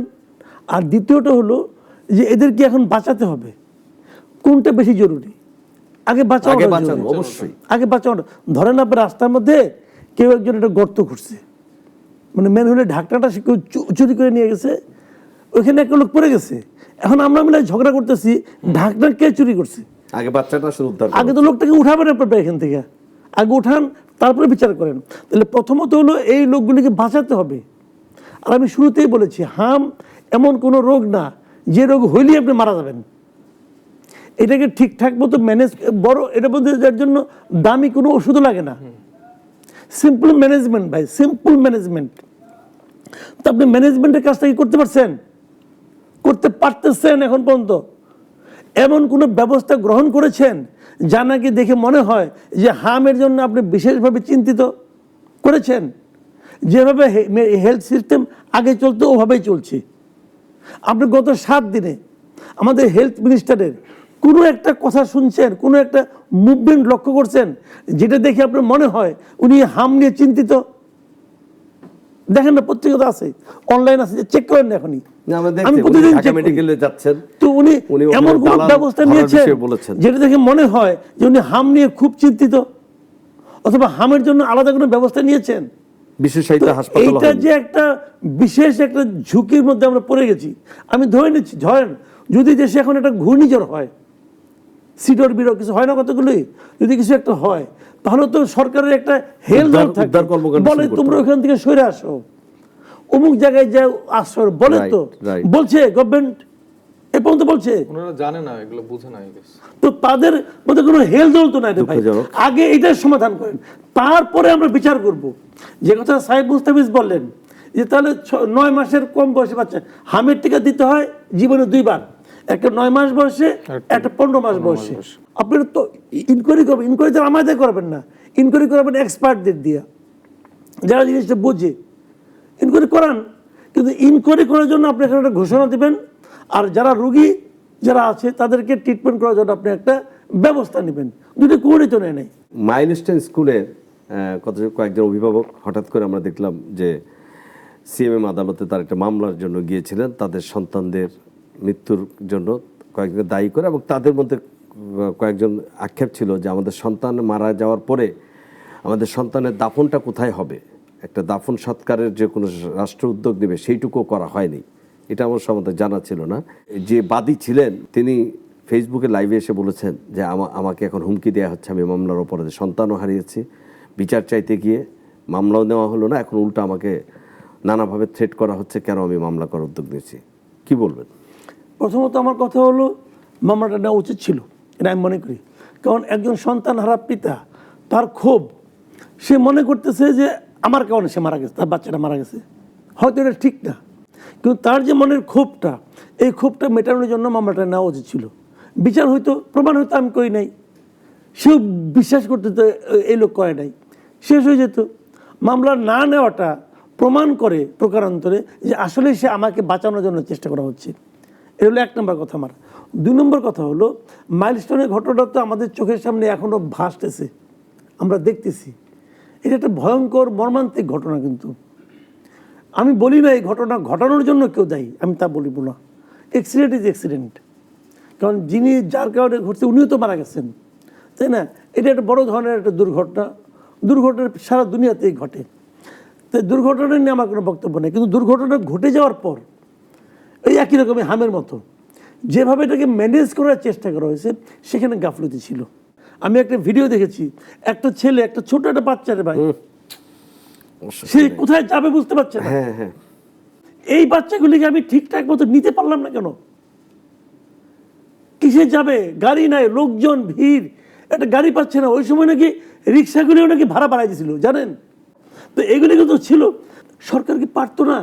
আর দ্বিতীয়টা হলো যে এদেরকে এখন বাঁচাতে হবে। কোনটা বেশি জরুরি? আগে বাঁচানো, অবশ্যই আগে বাঁচানো। ধরেন আপনার রাস্তার মধ্যে কেউ একজন একটা গর্ত খুঁড়ছে, মানে মেন হলে ঢাকনাটা সে কেউ চুরি করে নিয়ে গেছে, ওইখানে একটা লোক পড়ে গেছে। এখন আমরা মিলে ঝগড়া করতেছি ঢাকনা কে চুরি করছে। আগে বাচ্চাটা আসলে উদ্ধার, আগে তো লোকটাকে উঠাবেন আপনার এখান থেকে, আগে উঠান, তারপরে বিচার করেন। তাহলে প্রথমত হলো এই লোকগুলিকে বাঁচাতে হবে। আর আমি শুরুতেই বলেছি হাম এমন কোনো রোগ না যে রোগ হইলেই আপনি মারা যাবেন। এটাকে ঠিকঠাক মতো ম্যানেজ, বড় এটা বলতে যার জন্য দামি কোনো ওষুধও লাগে না। সিম্পল ম্যানেজমেন্ট ভাই, সিম্পল ম্যানেজমেন্ট। তো আপনি ম্যানেজমেন্টের কাজটা কি করতে পারছেন? করতে পারতেছেন এখন পর্যন্ত? এমন কোনো ব্যবস্থা গ্রহণ করেছেন যা নাকি দেখে মনে হয় যে হামের জন্য আপনি বিশেষভাবে চিন্তিত করেছেন? যেভাবে হেলথ সিস্টেম আগে চলতো ওভাবেই চলছে। আপনি গত 7 দিনে আমাদের হেলথ মিনিস্টারের কোনো একটা কথা শুনছেন, কোনো একটা মুভমেন্ট লক্ষ্য করছেন যেটা দেখে আপনার মনে হয় উনি হাম নিয়ে চিন্তিত? দেখেন না, পত্রিকা তো আছে, অনলাইন আছে, চেক করেন না এখনই। আমি প্রতিদিন মেডিকেলে যাচ্ছেন, তো উনি এমন কোন ব্যবস্থা নিয়েছেন যেটা দেখে মনে হয় যে উনি হাম নিয়ে খুব চিন্তিত, অথবা হামের জন্য আলাদা কোনো ব্যবস্থা নিয়েছেন? বিশেষায়িত হাসপাতাল, এইটা যে একটা বিশেষ একটা ঝুঁকির মধ্যে আমরা পড়ে গেছি। আমি ধরে নিচ্ছি, ধরেন যদি দেশে এখন একটা ঘূর্ণিঝড় হয়, সিডর বিডর কিছু হয় না কতগুলোই, যদি কিছু একটা হয়, তাহলে তো সরকারের একটা হেলথ থাকে, বলে তোমরা ওখান থেকে সরে আসো, অমুক জায়গায় যাও আসো, বলে তো বলছে গভর্নমেন্ট, এ পর্যন্ত বলছে। ওনারা জানে না, এগুলো বুঝে না। তো তাদের মধ্যে কোনো হেলথ তো নাই রে ভাই। আগে এটার সমাধান করেন, তারপরে আমরা বিচার করব। যে কথা সাহেব মুস্তাফিজ বললেন যে তাহলে 9 মাসের কম বয়সে বাচ্চা হামের টিকা দিতে হয় জীবনে 2 বার, একটা 9 মাস বয়সে, একটা 15 মাস বয়সে। আপনারা তো ইনকোয়ারি করবেন, ইনকোয়ারি তো আমাদের করবেন না, ইনকোয়ারি করবেন এক্সপার্টদের দিয়ে, যারা জিনিসটা বোঝে। ইনকোয়ারি করান, কিন্তু ইনকোয়ারি করার জন্য আপনি এখানে একটা ঘোষণা দেবেন, আর যারা রোগী যারা আছে তাদেরকে ট্রিটমেন্ট করার জন্য আপনি একটা ব্যবস্থা নেবেন। দুটো কোনই তো নেই। মাইলস্টোন স্কুলের কয়েকজন অভিভাবক হঠাৎ করে আমরা দেখলাম যে সিএমএম আদালতে তার একটা মামলার জন্য গিয়েছিলেন, তাদের সন্তানদের মৃত্যুর জন্য কয়েকজন দায়ী করে, এবং তাদের মধ্যে কয়েকজন আক্ষেপ ছিল যে আমাদের সন্তান মারা যাওয়ার পরে আমাদের সন্তানের দাফনটা কোথায় হবে, একটা দাফন সৎকারের যে কোনো রাষ্ট্র উদ্যোগ নেবে সেইটুকুও করা হয়নি। এটা আমার সম্বন্ধে জানা ছিল না। যে বাদী ছিলেন তিনি ফেসবুকে লাইভে এসে বলেছেন যে আমাকে এখন হুমকি দেওয়া হচ্ছে, আমি মামলার অপরাধে সন্তানও হারিয়েছি, বিচার চাইতে গিয়ে মামলাও নেওয়া হলো না, এখন উল্টা আমাকে নানাভাবে থ্রেট করা হচ্ছে, কেন আমি মামলা করার উদ্যোগ নিয়েছি। কি বলবেন? প্রথমত আমার কথা হলো মামলাটা নেওয়া উচিত ছিল, এটা আমি মনে করি। কারণ একজন সন্তান হারা পিতা, তার ক্ষোভ, সে মনে করতেছে যে আমার কারণে সে মারা গেছে, তার বাচ্চাটা মারা গেছে, হয়তো এটা ঠিক না, কিন্তু তার যে মনের ক্ষোভটা, এই ক্ষোভটা মেটানোর জন্য মামলাটা নেওয়া উচিত ছিল। বিচার হয়তো, প্রমাণ হয়তো আমি করি নাই, সেও বিশ্বাস করতে এই লোক করে নাই, শেষ হয়ে যেত। মামলা না নেওয়াটা প্রমাণ করে প্রকারান্তরে যে আসলে সে আমাকে বাঁচানোর জন্য চেষ্টা করা হচ্ছে। এটা হলো 1 নম্বর কথা আমার। 2 নম্বর কথা হলো মাইলস্টোনের ঘটনাটা তো আমাদের চোখের সামনে এখনও ভাসতেছে, আমরা দেখতেছি। এটা একটা ভয়ঙ্কর মর্মান্তিক ঘটনা। কিন্তু আমি বলি না এই ঘটনা ঘটানোর জন্য কেউ দায়ী, আমি তা বলিব না। অ্যাক্সিডেন্ট ইজ অ্যাক্সিডেন্ট, কারণ যিনি যার কারণে ঘটছে উনিও তো মারা গেছেন, তাই না? এটা একটা বড় ধরনের একটা দুর্ঘটনা। দুর্ঘটনা সারা দুনিয়াতেই ঘটে, তাই দুর্ঘটনা নিয়ে আমার কোনো বক্তব্য নেই। কিন্তু দুর্ঘটনা ঘটে যাওয়ার পর এই একই রকমের হামের মতো যেভাবে এটাকে ম্যানেজ করার চেষ্টা করা হয়েছে, সেখানে গাফলতি ছিল। আমি একটা ভিডিও দেখেছি, একটা ছেলে, একটা ছোট একটা বাচ্চারে ভাই, সে কোথায় যাবে বুঝতে পারছে না। এই বাচ্চাগুলিকে আমি ঠিকঠাক মতো নিতে পারলাম না কেন? কিসে যাবে? গাড়ি নাই, লোকজন, ভিড়, একটা গাড়ি পাচ্ছে না। ওই সময় নাকি রিক্সাগুলিও নাকি ভাড়া বাড়াই দিয়েছিল, জানেন তো? এগুলি কিন্তু ছিল। সরকার কি পারতো না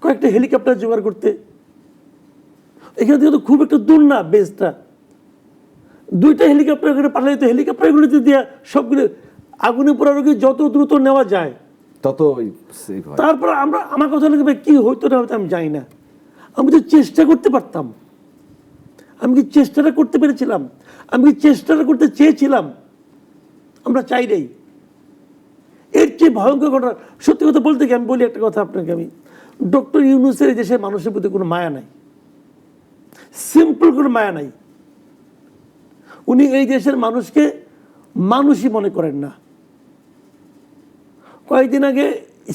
কয়েকটা হেলিকপ্টার জোগাড় করতে? এখান থেকে তো খুব একটা দূর না বেসটা, 2টা হেলিকপ্টার করে পাঠালে তো হেলিকপ্টারগুলিতে দিয়ে সবগুলো আগুনে পোড়ানোকে যত দ্রুত নেওয়া যায় তত। তারপর আমরা, আমার কথা লাগবে কি হইতো না হয়তো আমি জানি না, আমি তো চেষ্টা করতে পারতাম। আমি কি চেষ্টাটা করতে পেরেছিলাম? আমি কি চেষ্টাটা করতে চেয়েছিলাম? আমরা চাই নাই। এর চেয়ে ভয়ঙ্কর ঘটনা সত্যি কথা বলতে কি, আমি বলি একটা কথা আপনাকে, আমি ডক্টর ইউনূসের এই দেশের মানুষের প্রতি কোনো মায়া নাই, সিম্পল কোনো মায়া নাই। উনি এই দেশের মানুষকে মানুষই মনে করেন না। কয়েকদিন আগে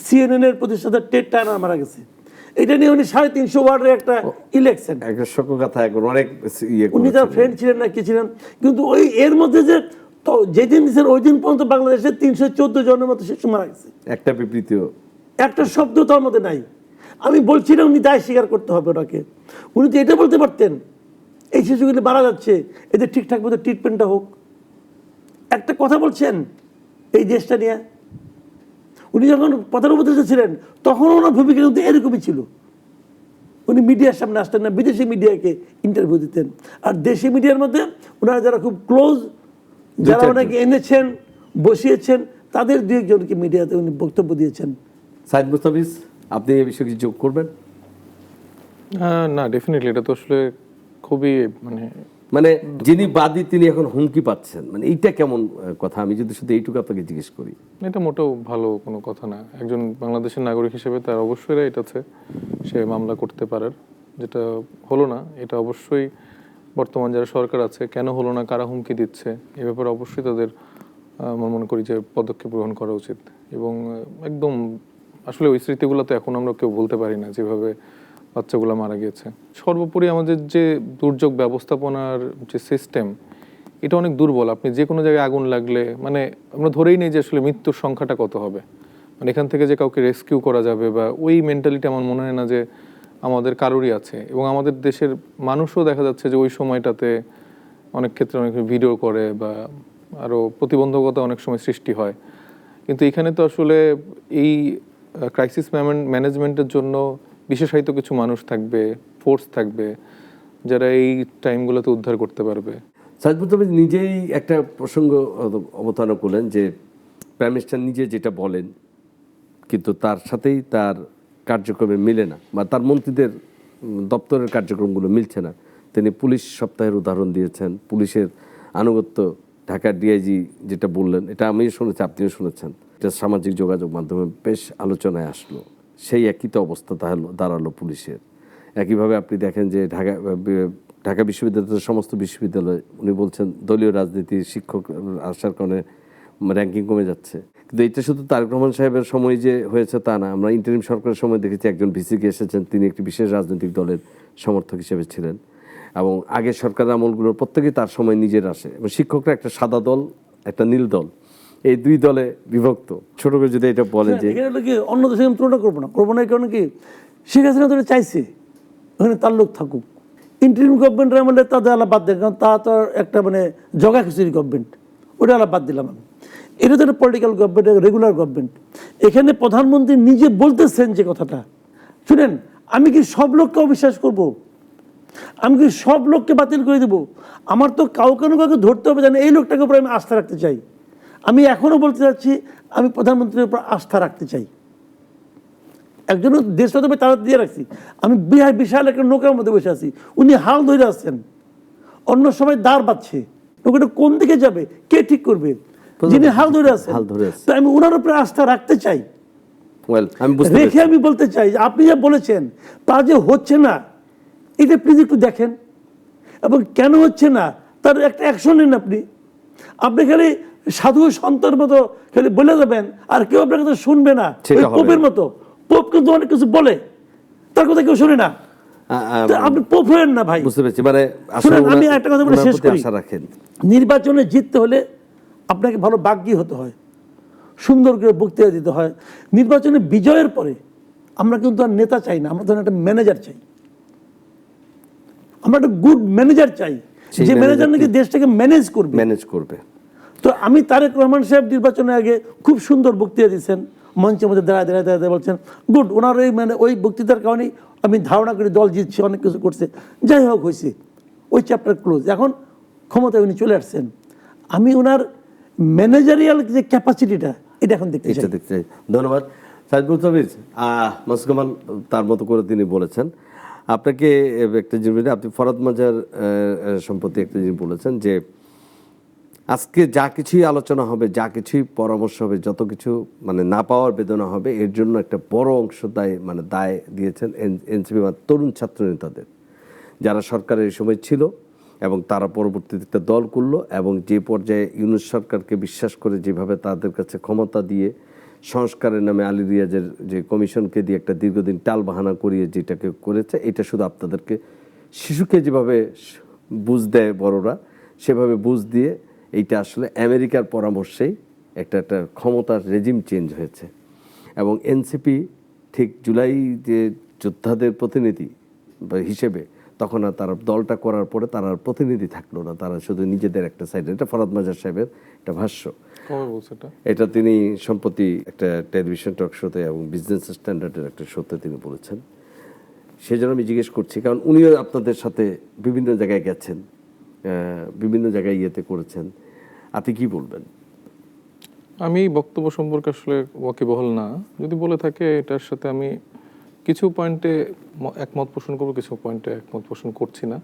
CNN এর প্রতিষ্ঠাতা টেড টার্নার মারা গেছে, এটা নিয়ে উনি 350 ওয়ার্ডের একটা ইলেকশন, একটা শোক কথা, এখন অনেক উনি তার ফ্রেন্ড ছিলেন না কি ছিলেন, কিন্তু ওই এর মধ্যে যে যেদিন দিচ্ছেন ওই দিন পর্যন্ত বাংলাদেশে 314 জনের মতো শিশু মারা গেছে। একটা বিবৃতিও, একটা শব্দ তার মধ্যে নাই। আমি বলছি না উনি দায় স্বীকার করতে হবে ওনাকে, উনি তো এটা বলতে পারতেন এই শিশুগুলি মারা যাচ্ছে, এদের ঠিকঠাক মতো ট্রিটমেন্টটা হোক। একটা কথা বলছেন এই দেশটা নিয়ে। উনি যখন প্রধান উপদেষ্টা ছিলেন তখন ওনার ভূমিকা কিন্তু এরকমই ছিল। উনি মিডিয়ার সামনে আসতেন না, বিদেশি মিডিয়াকে ইন্টারভিউ দিতেন। আর দেশি মিডিয়ার মধ্যে ওনারা যারা খুব ক্লোজ, যারা ওনাকে এনেছেন, বসিয়েছেন, তাদের 2-1জনকে মিডিয়াতে উনি বক্তব্য দিয়েছেন। সাইদ মুস্তাফিজ, আপনি এই বিষয়ে কিছু যোগ করবেন? না, ডেফিনেটলি এটা তো আসলে খুবই মানে যিনি বাদী তিনি এখন হুমকি পাচ্ছেন, মানে এইটা কেমন কথা? আমি যদি শুধু এইটুকু আপনাকে জিজ্ঞেস করি। এটা মোটেও ভালো কোনো কথা না। একজন বাংলাদেশের নাগরিক হিসেবে তার অবশ্যই রাইট আছে সে মামলা করতে পারার, যেটা হলো না। এটা অবশ্যই বর্তমান যারা সরকার আছে, কেন হলো না, কারা হুমকি দিচ্ছে, এ ব্যাপারে অবশ্যই তাদের আমার মনে করি যে পদক্ষেপ গ্রহণ করা উচিত। এবং একদম আসলে ওই স্মৃতিগুলো তো এখন আমরা কেউ বলতে পারি না, যেভাবে বাচ্চাগুলো মারা গিয়েছে। সর্বোপরি আমাদের যে দুর্যোগ ব্যবস্থাপনার যে সিস্টেম, এটা অনেক দুর্বল। আপনি যে কোনো জায়গায় আগুন লাগলে আমরা ধরেই নেই যে আসলে মৃত্যুর সংখ্যাটা কত হবে, এখান থেকে যে কাউকে রেস্কিউ করা যাবে বা ওই মেন্টালিটি আমার মনে হয় না যে আমাদের কারোরই আছে। এবং আমাদের দেশের মানুষও দেখা যাচ্ছে যে ওই সময়টাতে অনেক ক্ষেত্রে অনেক ভিডিও করে বা আরও প্রতিবন্ধকতা অনেক সময় সৃষ্টি হয়। কিন্তু এখানে তো আসলে এই ক্রাইসিস ম্যানেজমেন্টের জন্য বিশেষায়িত কিছু মানুষ থাকবে, ফোর্স থাকবে, যারা এই টাইমগুলোতে উদ্ধার করতে পারবে। সাইদ মুস্তাফিজ নিজেই একটা প্রসঙ্গ অবতারণা করলেন যে প্রাইম মিনিস্টার নিজে যেটা বলেন কিন্তু তার সাথেই তার কার্যক্রমে মিলে না, বা তার মন্ত্রীদের দপ্তরের কার্যক্রমগুলো মিলছে না। তিনি পুলিশ সপ্তাহের উদাহরণ দিয়েছেন, পুলিশের আনুগত্য, ঢাকার ডিআইজি যেটা বললেন, এটা আমিও শুনেছি, আপনিও শুনেছেন, এটা সামাজিক যোগাযোগ মাধ্যমে বেশ আলোচনায় আসলো। সেই একই তো অবস্থা দাঁড়ালো পুলিশের। একইভাবে আপনি দেখেন যে ঢাকা বিশ্ববিদ্যালয়ের সমস্ত বিশ্ববিদ্যালয়, উনি বলছেন দলীয় রাজনীতি, শিক্ষক আসার কারণে র্যাঙ্কিং কমে যাচ্ছে। কিন্তু এটা শুধু তারেক রহমান সাহেবের সময় যে হয়েছে তা না, আমরা ইন্টারিম সরকারের সময় দেখেছি একজন ভিসিকে এসেছেন, তিনি একটি বিশেষ রাজনৈতিক দলের সমর্থক হিসেবে ছিলেন, এবং আগের সরকারের আমলগুলোর প্রত্যেকেই তার সময় নিজের আসে। এবং শিক্ষকরা একটা সাদা দল, একটা নীল দল, এই 2 দলে বিভক্ত। ছোট করে যদি এটা বলেন যে অন্য দেশে আমি তুলনা করবো না, কারণ কি শেখ হাসিনা তো চাইছে ওখানে তার লোক থাকুক। ইন্টারিম গভর্নমেন্টের আমলে তাদের আলাপ বাদ দেন, কারণ তা তো একটা জগা খিচুড়ি গভর্নমেন্ট, ওটা আলাপ বাদ দিলাম আমি। এটা তো একটা পলিটিক্যাল গভর্নমেন্ট, রেগুলার গভর্নমেন্ট। এখানে প্রধানমন্ত্রী নিজে বলতেছেন যে কথাটা, শুনেন, আমি কি সব লোককে অবিশ্বাস করব? আমি কি সব লোককে বাতিল করে দেবো? আমার তো কাউকে না কাউকে ধরতে হবে, জানেন, এই লোকটাকে উপরে আমি আস্থা রাখতে চাই। আমি এখনও বলতে চাচ্ছি, আমি প্রধানমন্ত্রীর উপর আস্থা রাখতে চাই। একজন দেশটা তো তারা দিয়ে রাখছি, আমি বিশাল একটা নৌকার মধ্যে বসে আছি, উনি হাল ধরে আসছেন, অন্য সময় দাঁড় পাচ্ছে, নৌকাটা কোন দিকে যাবে কে ঠিক করবে, যিনি হাল ধরে আছেন। তো আমি ওনার উপরে আস্থা রাখতে চাই, রেখে আমি বলতে চাই যে আপনি যা বলেছেন তা যে হচ্ছে না, এটা প্লিজ একটু দেখেন, এবং কেন হচ্ছে না তার একটা অ্যাকশন নেন। আপনি খালি সাধু সন্তের মতো খালি বলে যাবেন, আর কেউ আপনার কথা শুনবে না। পোপের মতো, পোপ কিন্তু অনেক কিছু বলে, তার কথা কেউ শুনে না। আপনি পোপ হলেন না ভাই। বুঝতে পেরেছি। মানে আমি একটা কথা বলে শেষ করি, নির্বাচনে জিততে হলে আপনাকে ভালো বাগ্যী হতে হয়, সুন্দর করে বক্তৃতা দিতে হয়। নির্বাচনে বিজয়ের পরে আমরা কিন্তু আর নেতা চাই না, আমরা তো একটা ম্যানেজার চাই, আমরা একটা গুড ম্যানেজার চাই, যে ম্যানেজার নাকি দেশটাকে ম্যানেজ করবে। তো আমি তারেক রহমান সাহেব নির্বাচনের আগে খুব সুন্দর বক্তৃতা দিচ্ছেন, মঞ্চের মধ্যে দাঁড়ায় বলছেন গুড। ওনার ওই বক্তৃতার কারণেই আমি ধারণা করি দল জিতছে, অনেক কিছু করছে, যাই হোক হয়েছে, ওই চ্যাপ্টার ক্লোজ। এখন ক্ষমতায় উনি চলে আসছেন, আমি ওনার ম্যানেজারিয়াল যে ক্যাপাসিটিটা এটা এখন দেখতে চাই। ধন্যবাদ সাইদুল তাবিজ। মাসুদ কামাল তার মতো করে তিনি বলেছেন। আপনাকে একটা জিনিস, আপনি ফরহাদ মাজার সম্পত্তি একটা জিনিস বলেছেন যে আজকে যা কিছুই আলোচনা হবে, যা কিছুই পরামর্শ হবে, যত কিছু মানে না পাওয়ার বেদনা হবে, এর জন্য একটা বড় অংশ দায় দিয়েছেন এনসিপি তরুণ ছাত্র নেতাদের, যারা সরকারের এই সময় ছিল এবং তারা পরবর্তীতে একটা দল করলো, এবং যে পর্যায়ে ইউনূস সরকারকে বিশ্বাস করে যেভাবে তাদের কাছে ক্ষমতা দিয়ে সংস্কারের নামে আলী রিয়াজের যে কমিশনকে দিয়ে একটা দীর্ঘদিন টালবাহানা করিয়ে যেটাকে করেছে, এটা শুধু আপনাদেরকে শিশুকে যেভাবে বুঝ দেয় বড়রা, সেভাবে বুঝ দিয়ে এইটা আসলে আমেরিকার পরামর্শেই একটা ক্ষমতার রেজিম চেঞ্জ হয়েছে। এবং এনসিপি ঠিক জুলাই যে যোদ্ধাদের প্রতিনিধি হিসেবে তখন আর তারা দলটা করার পরে তারা আর প্রতিনিধি থাকলো না, তারা শুধু নিজেদের একটা সাইড। এটা ফরহাদ মাজার সাহেবের একটা ভাষ্য, এটা তিনি সম্প্রতি একটা টেলিভিশন টক শোতে এবং বিজনেস স্ট্যান্ডার্ডের একটা শোতে তিনি বলেছেন। সেই জন্য আমি জিজ্ঞেস করছি, কারণ উনিও আপনাদের সাথে বিভিন্ন জায়গায় গেছেন, বিভিন্ন জায়গায় ইয়েতে করেছেন, আপনি কি বলবেন? আমি বক্তব্য সম্পর্কে আসলে ওয়াকিবহাল না, যদি বলে থাকে এটার সাথে আমি কিছু পয়েন্টে একমত পোষণ করবো, কিছু পয়েন্টে একমত পোষণ করছি না।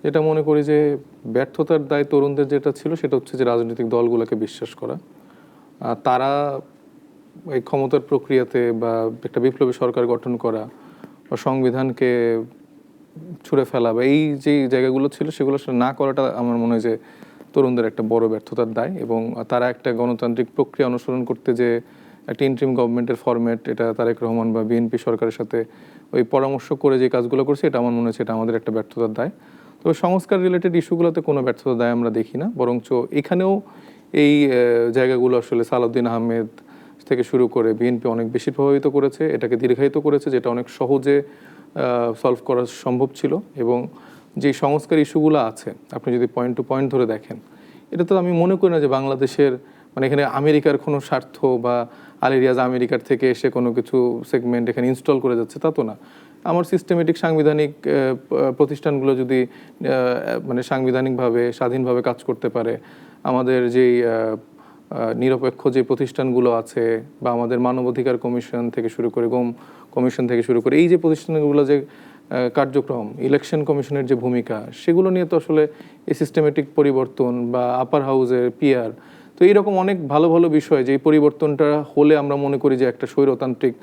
যেটা মনে করি যে ব্যর্থতার দায় তরুণদের যেটা ছিল সেটা হচ্ছে যে রাজনৈতিক দলগুলোকে বিশ্বাস করা, তারা এই ক্ষমতার প্রক্রিয়াতে বা একটা বিপ্লবী সরকার গঠন করা বা সংবিধানকে ছুঁড়ে ফেলা বা এই যে জায়গাগুলো ছিল সেগুলো না করাটা আমার মনে হয় যে তরুণদের একটা বড় ব্যর্থতার দায়। এবং তারা একটা গণতান্ত্রিক প্রক্রিয়া অনুসরণ করতে যে একটা ইন্টারিম গভর্নমেন্টের ফরম্যাট, এটা তারেক রহমান বা বিএনপি সরকারের সাথে ওই পরামর্শ করে যে কাজগুলো করছে, এটা আমার মনে হচ্ছে এটা আমাদের একটা ব্যর্থতার দায়। তবে সংস্কার রিলেটেড ইস্যুগুলোতে কোনো ব্যর্থতার দায় আমরা দেখি না, বরঞ্চ এখানেও এই জায়গাগুলো আসলে সালাউদ্দিন আহমেদ থেকে শুরু করে বিএনপি অনেক বেশি প্রভাবিত করেছে, এটাকে দীর্ঘায়িত করেছে, যেটা অনেক সহজে সলভ করা সম্ভব ছিল। এবং যে সংস্কার ইস্যুগুলো আছে আপনি যদি পয়েন্ট টু পয়েন্ট ধরে দেখেন, এটা তো আমি মনে করি না যে বাংলাদেশের মানে এখানে আমেরিকার কোনো স্বার্থ বা আলী রিয়াজ আমেরিকার থেকে এসে কোনো কিছু সেগমেন্ট এখানে ইনস্টল করে যাচ্ছে, তা তো না। আমার সিস্টেমেটিক সাংবিধানিক প্রতিষ্ঠানগুলো যদি মানে সাংবিধানিকভাবে স্বাধীনভাবে কাজ করতে পারে, আমাদের যেই নিরপেক্ষ যে প্রতিষ্ঠানগুলো আছে বা আমাদের মানবাধিকার কমিশন থেকে শুরু করে কমিশন থেকে শুরু করে এই যে প্রতিষ্ঠানগুলো যে কার্যক্রম, ইলেকশন কমিশনের যে ভূমিকা, সেগুলো নিয়ে তো আসলে এই সিস্টেমেটিক পরিবর্তন বা আপার হাউসের পিআর, তো এইরকম অনেক ভালো ভালো বিষয় যে এই পরিবর্তনটা হলে আমরা মনে করি যে একটা স্বৈরতান্ত্রিক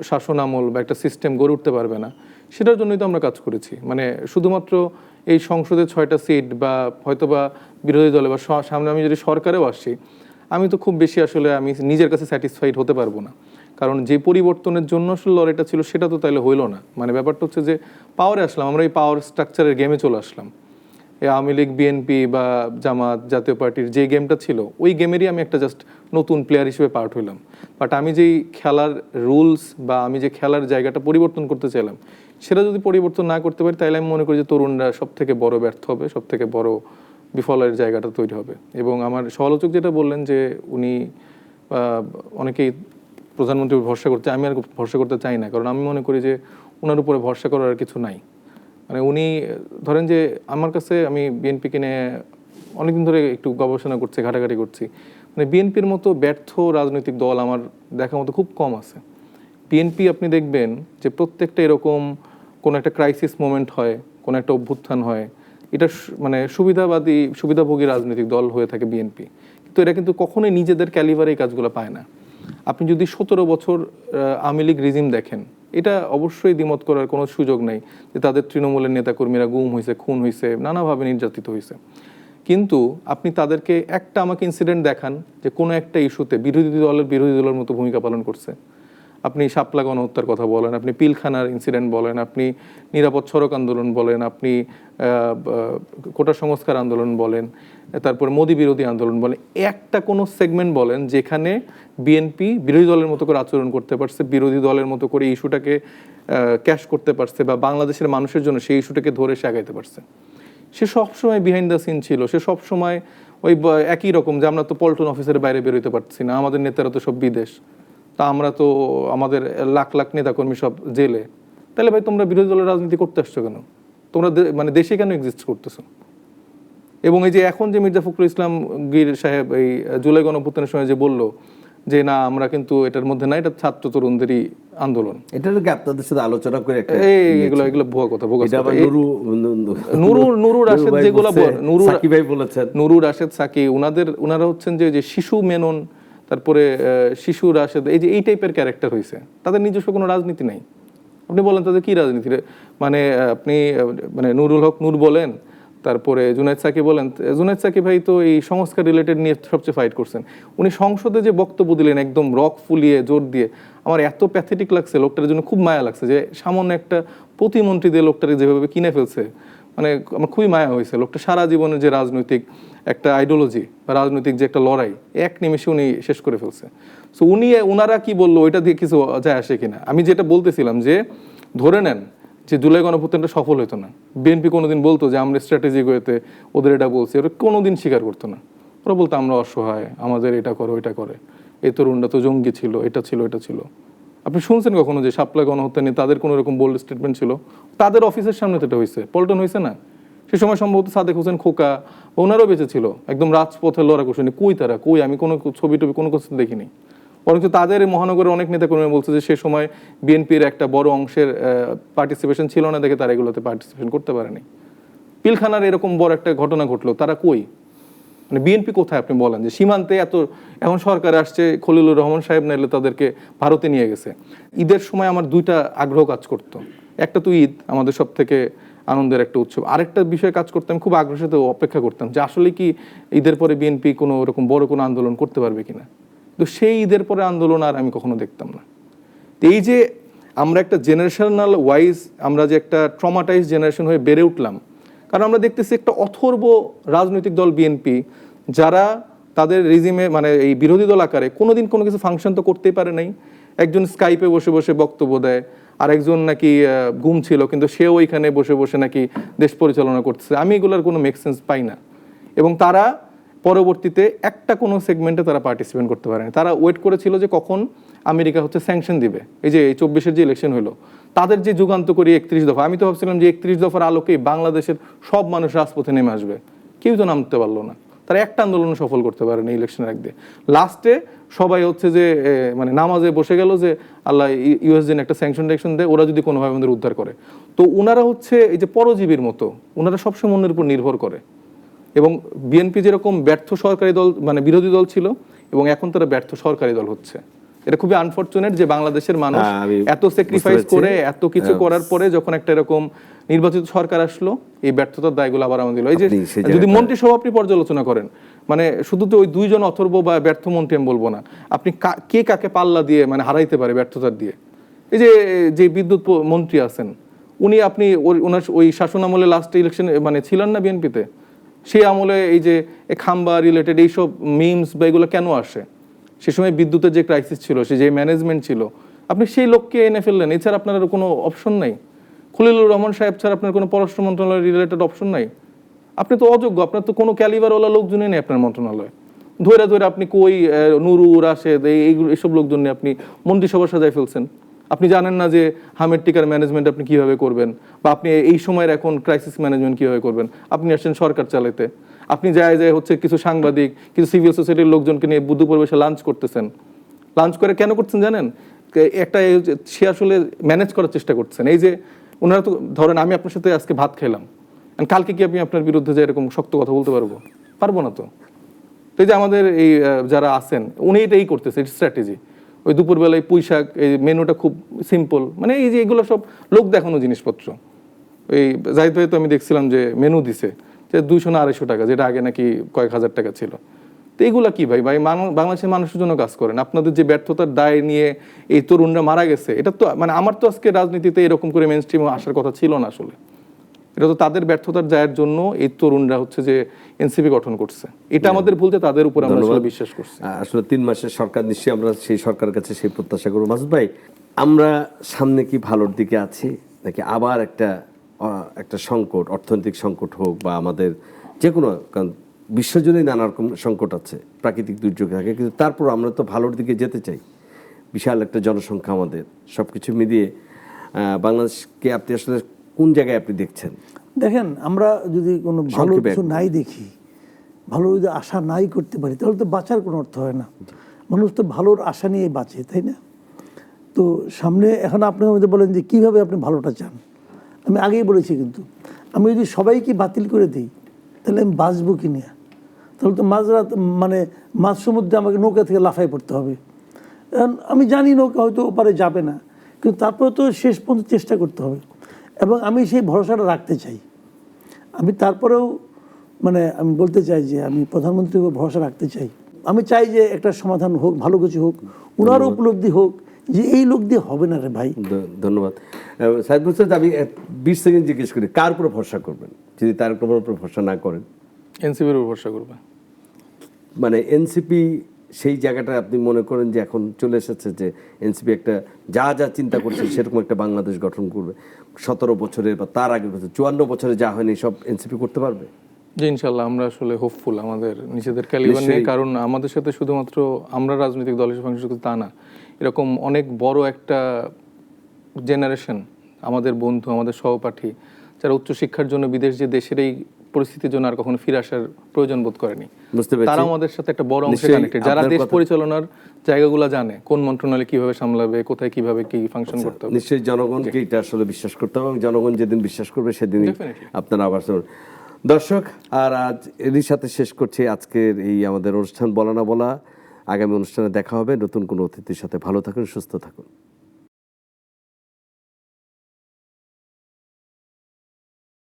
শাসন আমল বা একটা সিস্টেম গড়ে উঠতে পারবে না, সেটার জন্যই তো আমরা কাজ করেছি। মানে শুধুমাত্র এই সংসদে 6টা সিট বা হয়তোবা বিরোধী দলে বা সামনে আমি যদি সরকারেও আসছি, আমি তো খুব বেশি আসলে আমি নিজের কাছে স্যাটিসফাইড হতে পারবো না, কারণ যে পরিবর্তনের জন্য আসলে লড়াইটা ছিল সেটা তো তাইলে হইলো না। মানে ব্যাপারটা হচ্ছে যে পাওয়ারে আসলাম, আমরা এই পাওয়ার স্ট্রাকচারের গেমে চলে আসলাম। এই আওয়ামী লীগ, বিএনপি বা জামাত, জাতীয় পার্টির যে গেমটা ছিল ওই গেমেরই আমি একটা জাস্ট নতুন প্লেয়ার হিসেবে পার্ট হইলাম। বাট আমি যেই খেলার রুলস বা আমি যে খেলার জায়গাটা পরিবর্তন করতে চাইলাম, সেটা যদি পরিবর্তন না করতে পারি, তাইলে আমি মনে করি যে তরুণরা সব থেকে বড় ব্যর্থ হবে, সব থেকে বড় বিফলের জায়গাটা তৈরি হবে। এবং আমার সমালোচক যেটা বললেন যে উনি অনেকেই প্রধানমন্ত্রীর ভরসা করতে, আমি আর ভরসা করতে চাই না, কারণ আমি মনে করি যে ওনার উপরে ভরসা করার আর কিছু নাই। মানে উনি ধরেন যে আমার কাছে, আমি বিএনপিকে নিয়ে অনেকদিন ধরে একটু গবেষণা করছি, ঘাটাঘাটি করছি, মানে বিএনপির মতো ব্যর্থ রাজনৈতিক দল আমার দেখার মতো খুব কম আছে। বিএনপি আপনি দেখবেন যে প্রত্যেকটা এরকম কোনো একটা ক্রাইসিস মোমেন্ট হয়, কোনো একটা অভ্যুত্থান হয়, এটা মানে সুবিধাভোগী রাজনৈতিক দল হয়ে থাকে বিএনপি, কিন্তু এরা কিন্তু কখনোই নিজেদের ক্যালিভারে এই কাজগুলো পায় না। আপনি যদি 17 বছর আওয়ামী লীগ রিজিম দেখেন, এটা অবশ্যই দ্বিমত করার কোনো সুযোগ নেই যে তাদের তৃণমূলের নেতাকর্মীরা গুম হয়েছে, খুন হয়েছে, নানাভাবে নির্যাতিত হয়েছে। কিন্তু আপনি তাদেরকে একটা আমাকে ইনসিডেন্ট দেখান যে কোনো একটা ইস্যুতে বিরোধী দলের মতো ভূমিকা পালন করছে। আপনি শাপলা গণহত্যার কথা বলেন, আপনি পিলখানার ইনসিডেন্ট বলেন, আপনি নিরাপদ সড়ক আন্দোলন বলেন, আপনি কোটা সংস্কার আন্দোলন বলেন, তারপরে মোদি বিরোধী আন্দোলন বলেন, একটা কোনো সেগমেন্ট বলেন যেখানে বিএনপি বিরোধী দলের মতো করে আচরণ করতে পারছে, বিরোধী দলের মতো করে ইস্যুটাকে ক্যাশ করতে পারছে বা বাংলাদেশের মানুষের জন্য সেই ইস্যুটাকে ধরে সে আগাইতে পারছে। সে সবসময় বিহাইন্ড দ্য সিন ছিল, সে সবসময় ওই একই রকম যে আমরা তো পল্টন অফিসের বাইরে বেরোতে পারছি না, আমাদের নেতারা তো সব বিদেশ, তা আমরা তো আমাদের লাখ লাখ নেতাকর্মী সব জেলে। তাহলে ভাই তোমরা বিরোধী দলের রাজনীতি করতে আসছো কেন? তোমরা মানে দেশে কেন এক্সিস্ট করতেছো? এবং এই যে এখন যে মির্জা ফখরুল ইসলাম গীর সাহেব এই জুলাই গণঅভ্যুত্থানের সময় যে বললো যে না আমরা কিন্তু এটার মধ্যে না, এটা ছাত্র তরুণদেরই আন্দোলন, এটার কি আপনাদের সাথে আলোচনা করে একটা এগুলো ভুয়া কথা। এটা আবার নুরু রাশেদ যেগুলো সাকিব ভাই বলেছেন, নুরু রাশেদ সাকি ওনারা হচ্ছেন যে শিশু মেনন, তারপরে শিশু রাশেদ, এই টাইপের ক্যারেক্টার হয়েছে, তাদের নিজস্ব কোনো রাজনীতি নাই। আপনি বলেন তাদের কি রাজনীতি? মানে আপনি মানে নুরুল হক নূর বলেন, তারপরে জুনায়েদ সাকি বলেন, জুনায়েদ সাকি ভাই তো এই সংস্কার রিলেটেড নিয়ে সবচেয়ে ফাইট করছেন। উনি সংসদে যে বক্তব্য দিলেন একদম রক ফুলিয়ে জোর দিয়ে, আমার এত প্যাথেটিক লাগছে, লোকটার জন্য খুব মায়া লাগছে যে সামান্য একটা প্রতিমন্ত্রী দিয়ে লোকটাকে যেভাবে কিনে ফেলছে, মানে আমার খুবই মায়া হয়েছে। লোকটা সারা জীবনের যে রাজনৈতিক একটা আইডিওলজি বা রাজনৈতিক যে একটা লড়াই এক নিমেষে উনি শেষ করে ফেলছে। সো ওনারা কি বললো ওইটা দিয়ে কিছু যায় আসে কিনা? আমি যেটা বলতেছিলাম যে ধরে নেন যে জুলাই গণঅভ্যুত্থানটা সফল হতো না, বিএনপি কোনোদিন বলতো যে আমরা স্ট্র্যাটেজিক ওয়েতে ওদের এটা বলছি, ওরা কোনোদিন স্বীকার করতো না। ওরা বলতো আমরা অসহায়, আমাদের এটা করো ওইটা করে, এই তরুণরা তো জঙ্গি ছিল, এটা ছিল এটা ছিল। আপনি শুনছেন কখনো যে শাপলা গণহত্যা নিয়ে তাদের কোনো রকম বোল্ড স্টেটমেন্ট ছিল? তাদের অফিসের সামনে তো এটা হয়েছে, পল্টন হয়েছে না? সে সময় সম্ভবত সাদেক হোসেন খোকা ওনারও বেঁচে ছিল, একদম রাজপথে লড়া করছেন। কই তারা, কই? আমি কোনো ছবি টবি কোনো কিছু দেখিনি। বরঞ্চ তাদের মহানগরের অনেক নেতাকর্মী বলছে যে সে সময় বিএনপির একটা বড় অংশের পার্টিসিপেশন ছিল না দেখে তারা এগুলোতে পার্টিসিপেশন করতে পারেনি। পিলখানার এরকম বড় একটা ঘটনা ঘটলো, তারা কই? মানে বিএনপি কোথায় আপনি বলেন? যে সীমান্তে এত এখন সরকার আসছে, খলিলুর রহমান সাহেব নাইলে তাদেরকে ভারতে নিয়ে গেছে। ঈদের সময় আমার দুইটা আগ্রহ কাজ করতো, একটা তো ঈদ আমাদের সব থেকে আনন্দের একটা উৎসব, আরেকটা বিষয়ে কাজ করতাম, খুব আগ্রহের সাথে অপেক্ষা করতাম যে আসলে কি ঈদের পরে বিএনপি কোনো ওরকম বড় কোনো আন্দোলন করতে পারবে কিনা। তো সেই ঈদের পরে আন্দোলন আর আমি কখনো দেখতাম না। এই যে আমরা একটা জেনারেশনাল ওয়াইজ আমরা যে একটা ট্রমাটাইজ জেনারেশন হয়ে বেড়ে উঠলাম, কারণ আমরা দেখতেছি একটা অথর্ব রাজনৈতিক দল বিএনপি, যারা তাদের রিজিমে মানে এই বিরোধী দল আকারে কোনোদিন কোনো কিছু ফাংশন তো করতেই পারে নাই। একজন স্কাইপে বসে বসে বক্তব্য দেয়, আর একজন নাকি গুম ছিল কিন্তু সেও ওইখানে বসে বসে নাকি দেশ পরিচালনা করতেছে। আমি এগুলোর কোনো মেক সেন্স পাই না। এবং তারা পরবর্তীতে একটা কোনো সেগমেন্টে তারা পার্টিসিপেট করতে পারে না। তারা ওয়েট করেছিল যে কখন আমেরিকা হচ্ছে স্যাংশন দিবে। এই যে 24-এর যে ইলেকশন হলো, তাদের যে যুগান্তকারী 31 দফা, আমি তো ভাবছিলাম যে 31 দফার আলোকেই বাংলাদেশের সব মানুষ রাজপথে নেমে আসবে, কেউ তো নামতে পারলো না। তারা একটা আন্দোলন সফল করতে পারেনি ইলেকশনের আগ দিয়ে। লাস্টে সবাই হচ্ছে যে মানে নামাজে বসে গেল যে আল্লাহ ইউএস যেন একটা স্যাংশন ট্যাংশন দেয়, ওরা যদি কোনোভাবে আমাদের উদ্ধার করে। তো ওনারা হচ্ছে এই যে পরজীবীর মতো, ওনারা সবসময় অন্যের উপর নির্ভর করে। এবং বিএনপি যেরকম ব্যর্থ সরকারি দল মানে বিরোধী দল ছিল, এবং এখন তারা ব্যর্থ সরকারি দল হচ্ছে। এটা খুবই আনফরচুনেট যে বাংলাদেশের মানুষ এত স্যাক্রিফাইস করে এত কিছু করার পরে যখন একটা এরকম নির্বাচিত সরকার আসলো, এই ব্যর্থতার দায়গুলো আবার আমাদের দিল। এই যে যদি মন্ত্রিসভা আপনি পর্যালোচনা করেন, মানে শুধু তো ওই দুইজন অথর্ব বা ব্যর্থ মন্ত্রী আমি বলবো না, আপনি কে কাকে পাল্লা দিয়ে মানে হারাইতে পারে ব্যর্থতার দিয়ে। এই যে বিদ্যুৎ মন্ত্রী আছেন উনি, আপনি ওনার ওই শাসন আমলে লাস্ট ইলেকশন মানে ছিলেন না বিএনপিতে, সেই আমলে এই যে খাম্বা রিলেটেড এইসব মিমস বা এগুলো কেন আসে? সে সময় বিদ্যুতের যে ক্রাইসিস ছিল, সে যে ম্যানেজমেন্ট ছিল, আপনি সেই লোককে এনে ফেললেন। এছাড়া আপনার কোনো অপশন নাই। খলিলুর রহমান সাহেব ছাড়া আপনার কোনো পররাষ্ট্র মন্ত্রণালয় রিলেটেড অপশন নাই। আপনি তো অযোগ্য, আপনার তো কোনো ক্যালিবারওয়ালা লোকজনই নেই আপনার মন্ত্রণালয়। ধরে ধরে আপনি কই নুরু রাশেদ এইসব লোকজন নিয়ে আপনি মন্ত্রিসভা সাজায় ফেলছেন। আপনি জানেন না যে হামের টিকার ম্যানেজমেন্ট আপনি কিভাবে করবেন, বা আপনি এই সময়ের এখন ক্রাইসিস ম্যানেজমেন্ট কিভাবে করবেন। আপনি আসছেন সরকার চালাইতে, আপনি যায় হচ্ছে কিছু সাংবাদিক কিছু সিভিল সোসাইটির লোকজনকে নিয়ে বুদ্ধ পরিবেশে লাঞ্চ করতেছেন। লাঞ্চ করে কেন করছেন জানেন? একটা সে আসলে ম্যানেজ করার চেষ্টা করছেন। এই যে ওনারা তো ধরেন আমি আপনার সাথে আজকে ভাত খেলাম, কালকে কি আমি আপনার বিরুদ্ধে যে এরকম শক্ত কথা বলতে পারবো না তো। তো এই যে আমাদের এই যারা আছেন উনি এটাই করতেছে, এটা স্ট্র্যাটেজি। ওই দুপুরবেলায় পুঁই শাক, এই মেনুটা খুব সিম্পল, মানে এই যে এগুলো সব লোক দেখানো জিনিসপত্র। ওই জাহিদ ভাই তো আমি দেখছিলাম যে মেনু দিছে যে 200 না 250 টাকা, যেটা আগে নাকি কয়েক হাজার টাকা ছিল। তো এইগুলা কি ভাই বাংলাদেশের মানুষের জন্য কাজ করেন। আপনাদের যে ব্যর্থতার দায় নিয়ে এই তরুণরা মারা গেছে, এটা তো মানে আমার তো আজকে রাজনীতিতে এরকম করে মেইন স্ট্রিমে আসার কথা ছিল না আসলে। এটা তো তাদের ব্যর্থতার দায়ের জন্য এই তরুণরা হচ্ছে যে এনসিপি গঠন করছে। এটা আমাদের ভুলতে তাদের উপর আমরা আসলে বিশ্বাস করছি। আসলে 3 মাসের সরকার, নিশ্চয়ই আমরা সেই সরকারের কাছে সেই প্রত্যাশা করবো। মাসুদ ভাই, আমরা সামনে কি ভালোর দিকে আছি, নাকি আবার একটা সংকট, অর্থনৈতিক সংকট হোক বা আমাদের যে কোনো, কারণ বিশ্বজুড়েই নানা রকম সংকট আছে, প্রাকৃতিক দুর্যোগ থাকে, কিন্তু তারপর আমরা তো ভালোর দিকে যেতে চাই। বিশাল একটা জনসংখ্যা আমাদের, সব কিছু মিলিয়ে বাংলাদেশকে আপনি আসলে কোন জায়গায় আপনি দেখছেন? দেখেন, আমরা যদি কোনো ভালো কিছু নাই দেখি, ভালো যদি আশা নাই করতে পারি, তাহলে তো বাঁচার কোনো অর্থ হয় না। মানুষ তো ভালোর আশা নিয়ে বাঁচে, তাই না? তো সামনে এখন আপনি আমাদের বলেন যে কীভাবে আপনি ভালোটা চান। আমি আগেই বলেছি, কিন্তু আমি যদি সবাইকে বাতিল করে দিই তাহলে আমি বাঁচবো কি নিয়ে? তাহলে তো মাঝ সমুদ্রে আমাকে নৌকা থেকে লাফাই পড়তে হবে। আমি জানি নৌকা হয়তো ওপারে যাবে না, কিন্তু তারপরে তো শেষ পর্যন্ত চেষ্টা করতে হবে। এবং আমি সেই ভরসাটা রাখতে চাই। আমি তারপরেও আমি বলতে চাই যে আমি প্রধানমন্ত্রীর উপর ভরসা রাখতে চাই। আমি চাই যে একটা সমাধান হোক, ভালো কিছু হোক, ওনারও উপলব্ধি হোক যে এই লোক দিয়ে হবে না রে ভাই। ধন্যবাদ। সাইদ মুস্তাদ, আমি 20 সেকেন্ড জিজ্ঞেস করি, কার উপর ভরসা করবেন যদি তার উপর ভরসা না করেন? এনসিপির উপর ভরসা করবে। মানে এনসিপি সেই জায়গাটা আপনি মনে করেন যে এখন চলে এসেছে যে এনসিপি একটা যা চিন্তা করছে সেরকম একটা বাংলাদেশ গঠন করবে 17 বছরের বা তার আগের বছর 54 বছরে যা হয়নি সব এনসিপি করতে পারবে? জি, ইনশাল্লাহ আমরা আসলে হোপফুল আমাদের নিজেদের ক্যালিবার নিয়ে। কারণ আমাদের সাথে শুধুমাত্র আমরা রাজনৈতিক দলের সঙ্গে শুধু তা না, এরকম অনেক বড় একটা জেনারেশন আমাদের বন্ধু, আমাদের সহপাঠী, যারা উচ্চশিক্ষার জন্য বিদেশ যে দেশের এই পরিস্থিতির জন্য আর কখনো ফিরে আসার প্রয়োজন বোধ করেনি, তারা আমাদের সাথে একটা বড় অংশে কানেক্টেড। যারা দেশ পরিচালনার জায়গাগুলো জানে, কোন মন্ত্রণালয় কিভাবে সামলাবে, কোথায় কিভাবে কি ফাংশন করতে হবে। নিশ্চয়ই জনগণকে এটা আসলে বিশ্বাস করতে হবে, এবং জনগণ যেদিন বিশ্বাস করবে সেদিনই আপনারা আবার। দর্শক, আর আজ এরই সাথে শেষ করছি আজকের এই আমাদের অনুষ্ঠান বলা না বলা। আগামী অনুষ্ঠানে দেখা হবে নতুন কোনো অতিথির সাথে। ভালো থাকুন, সুস্থ থাকুন।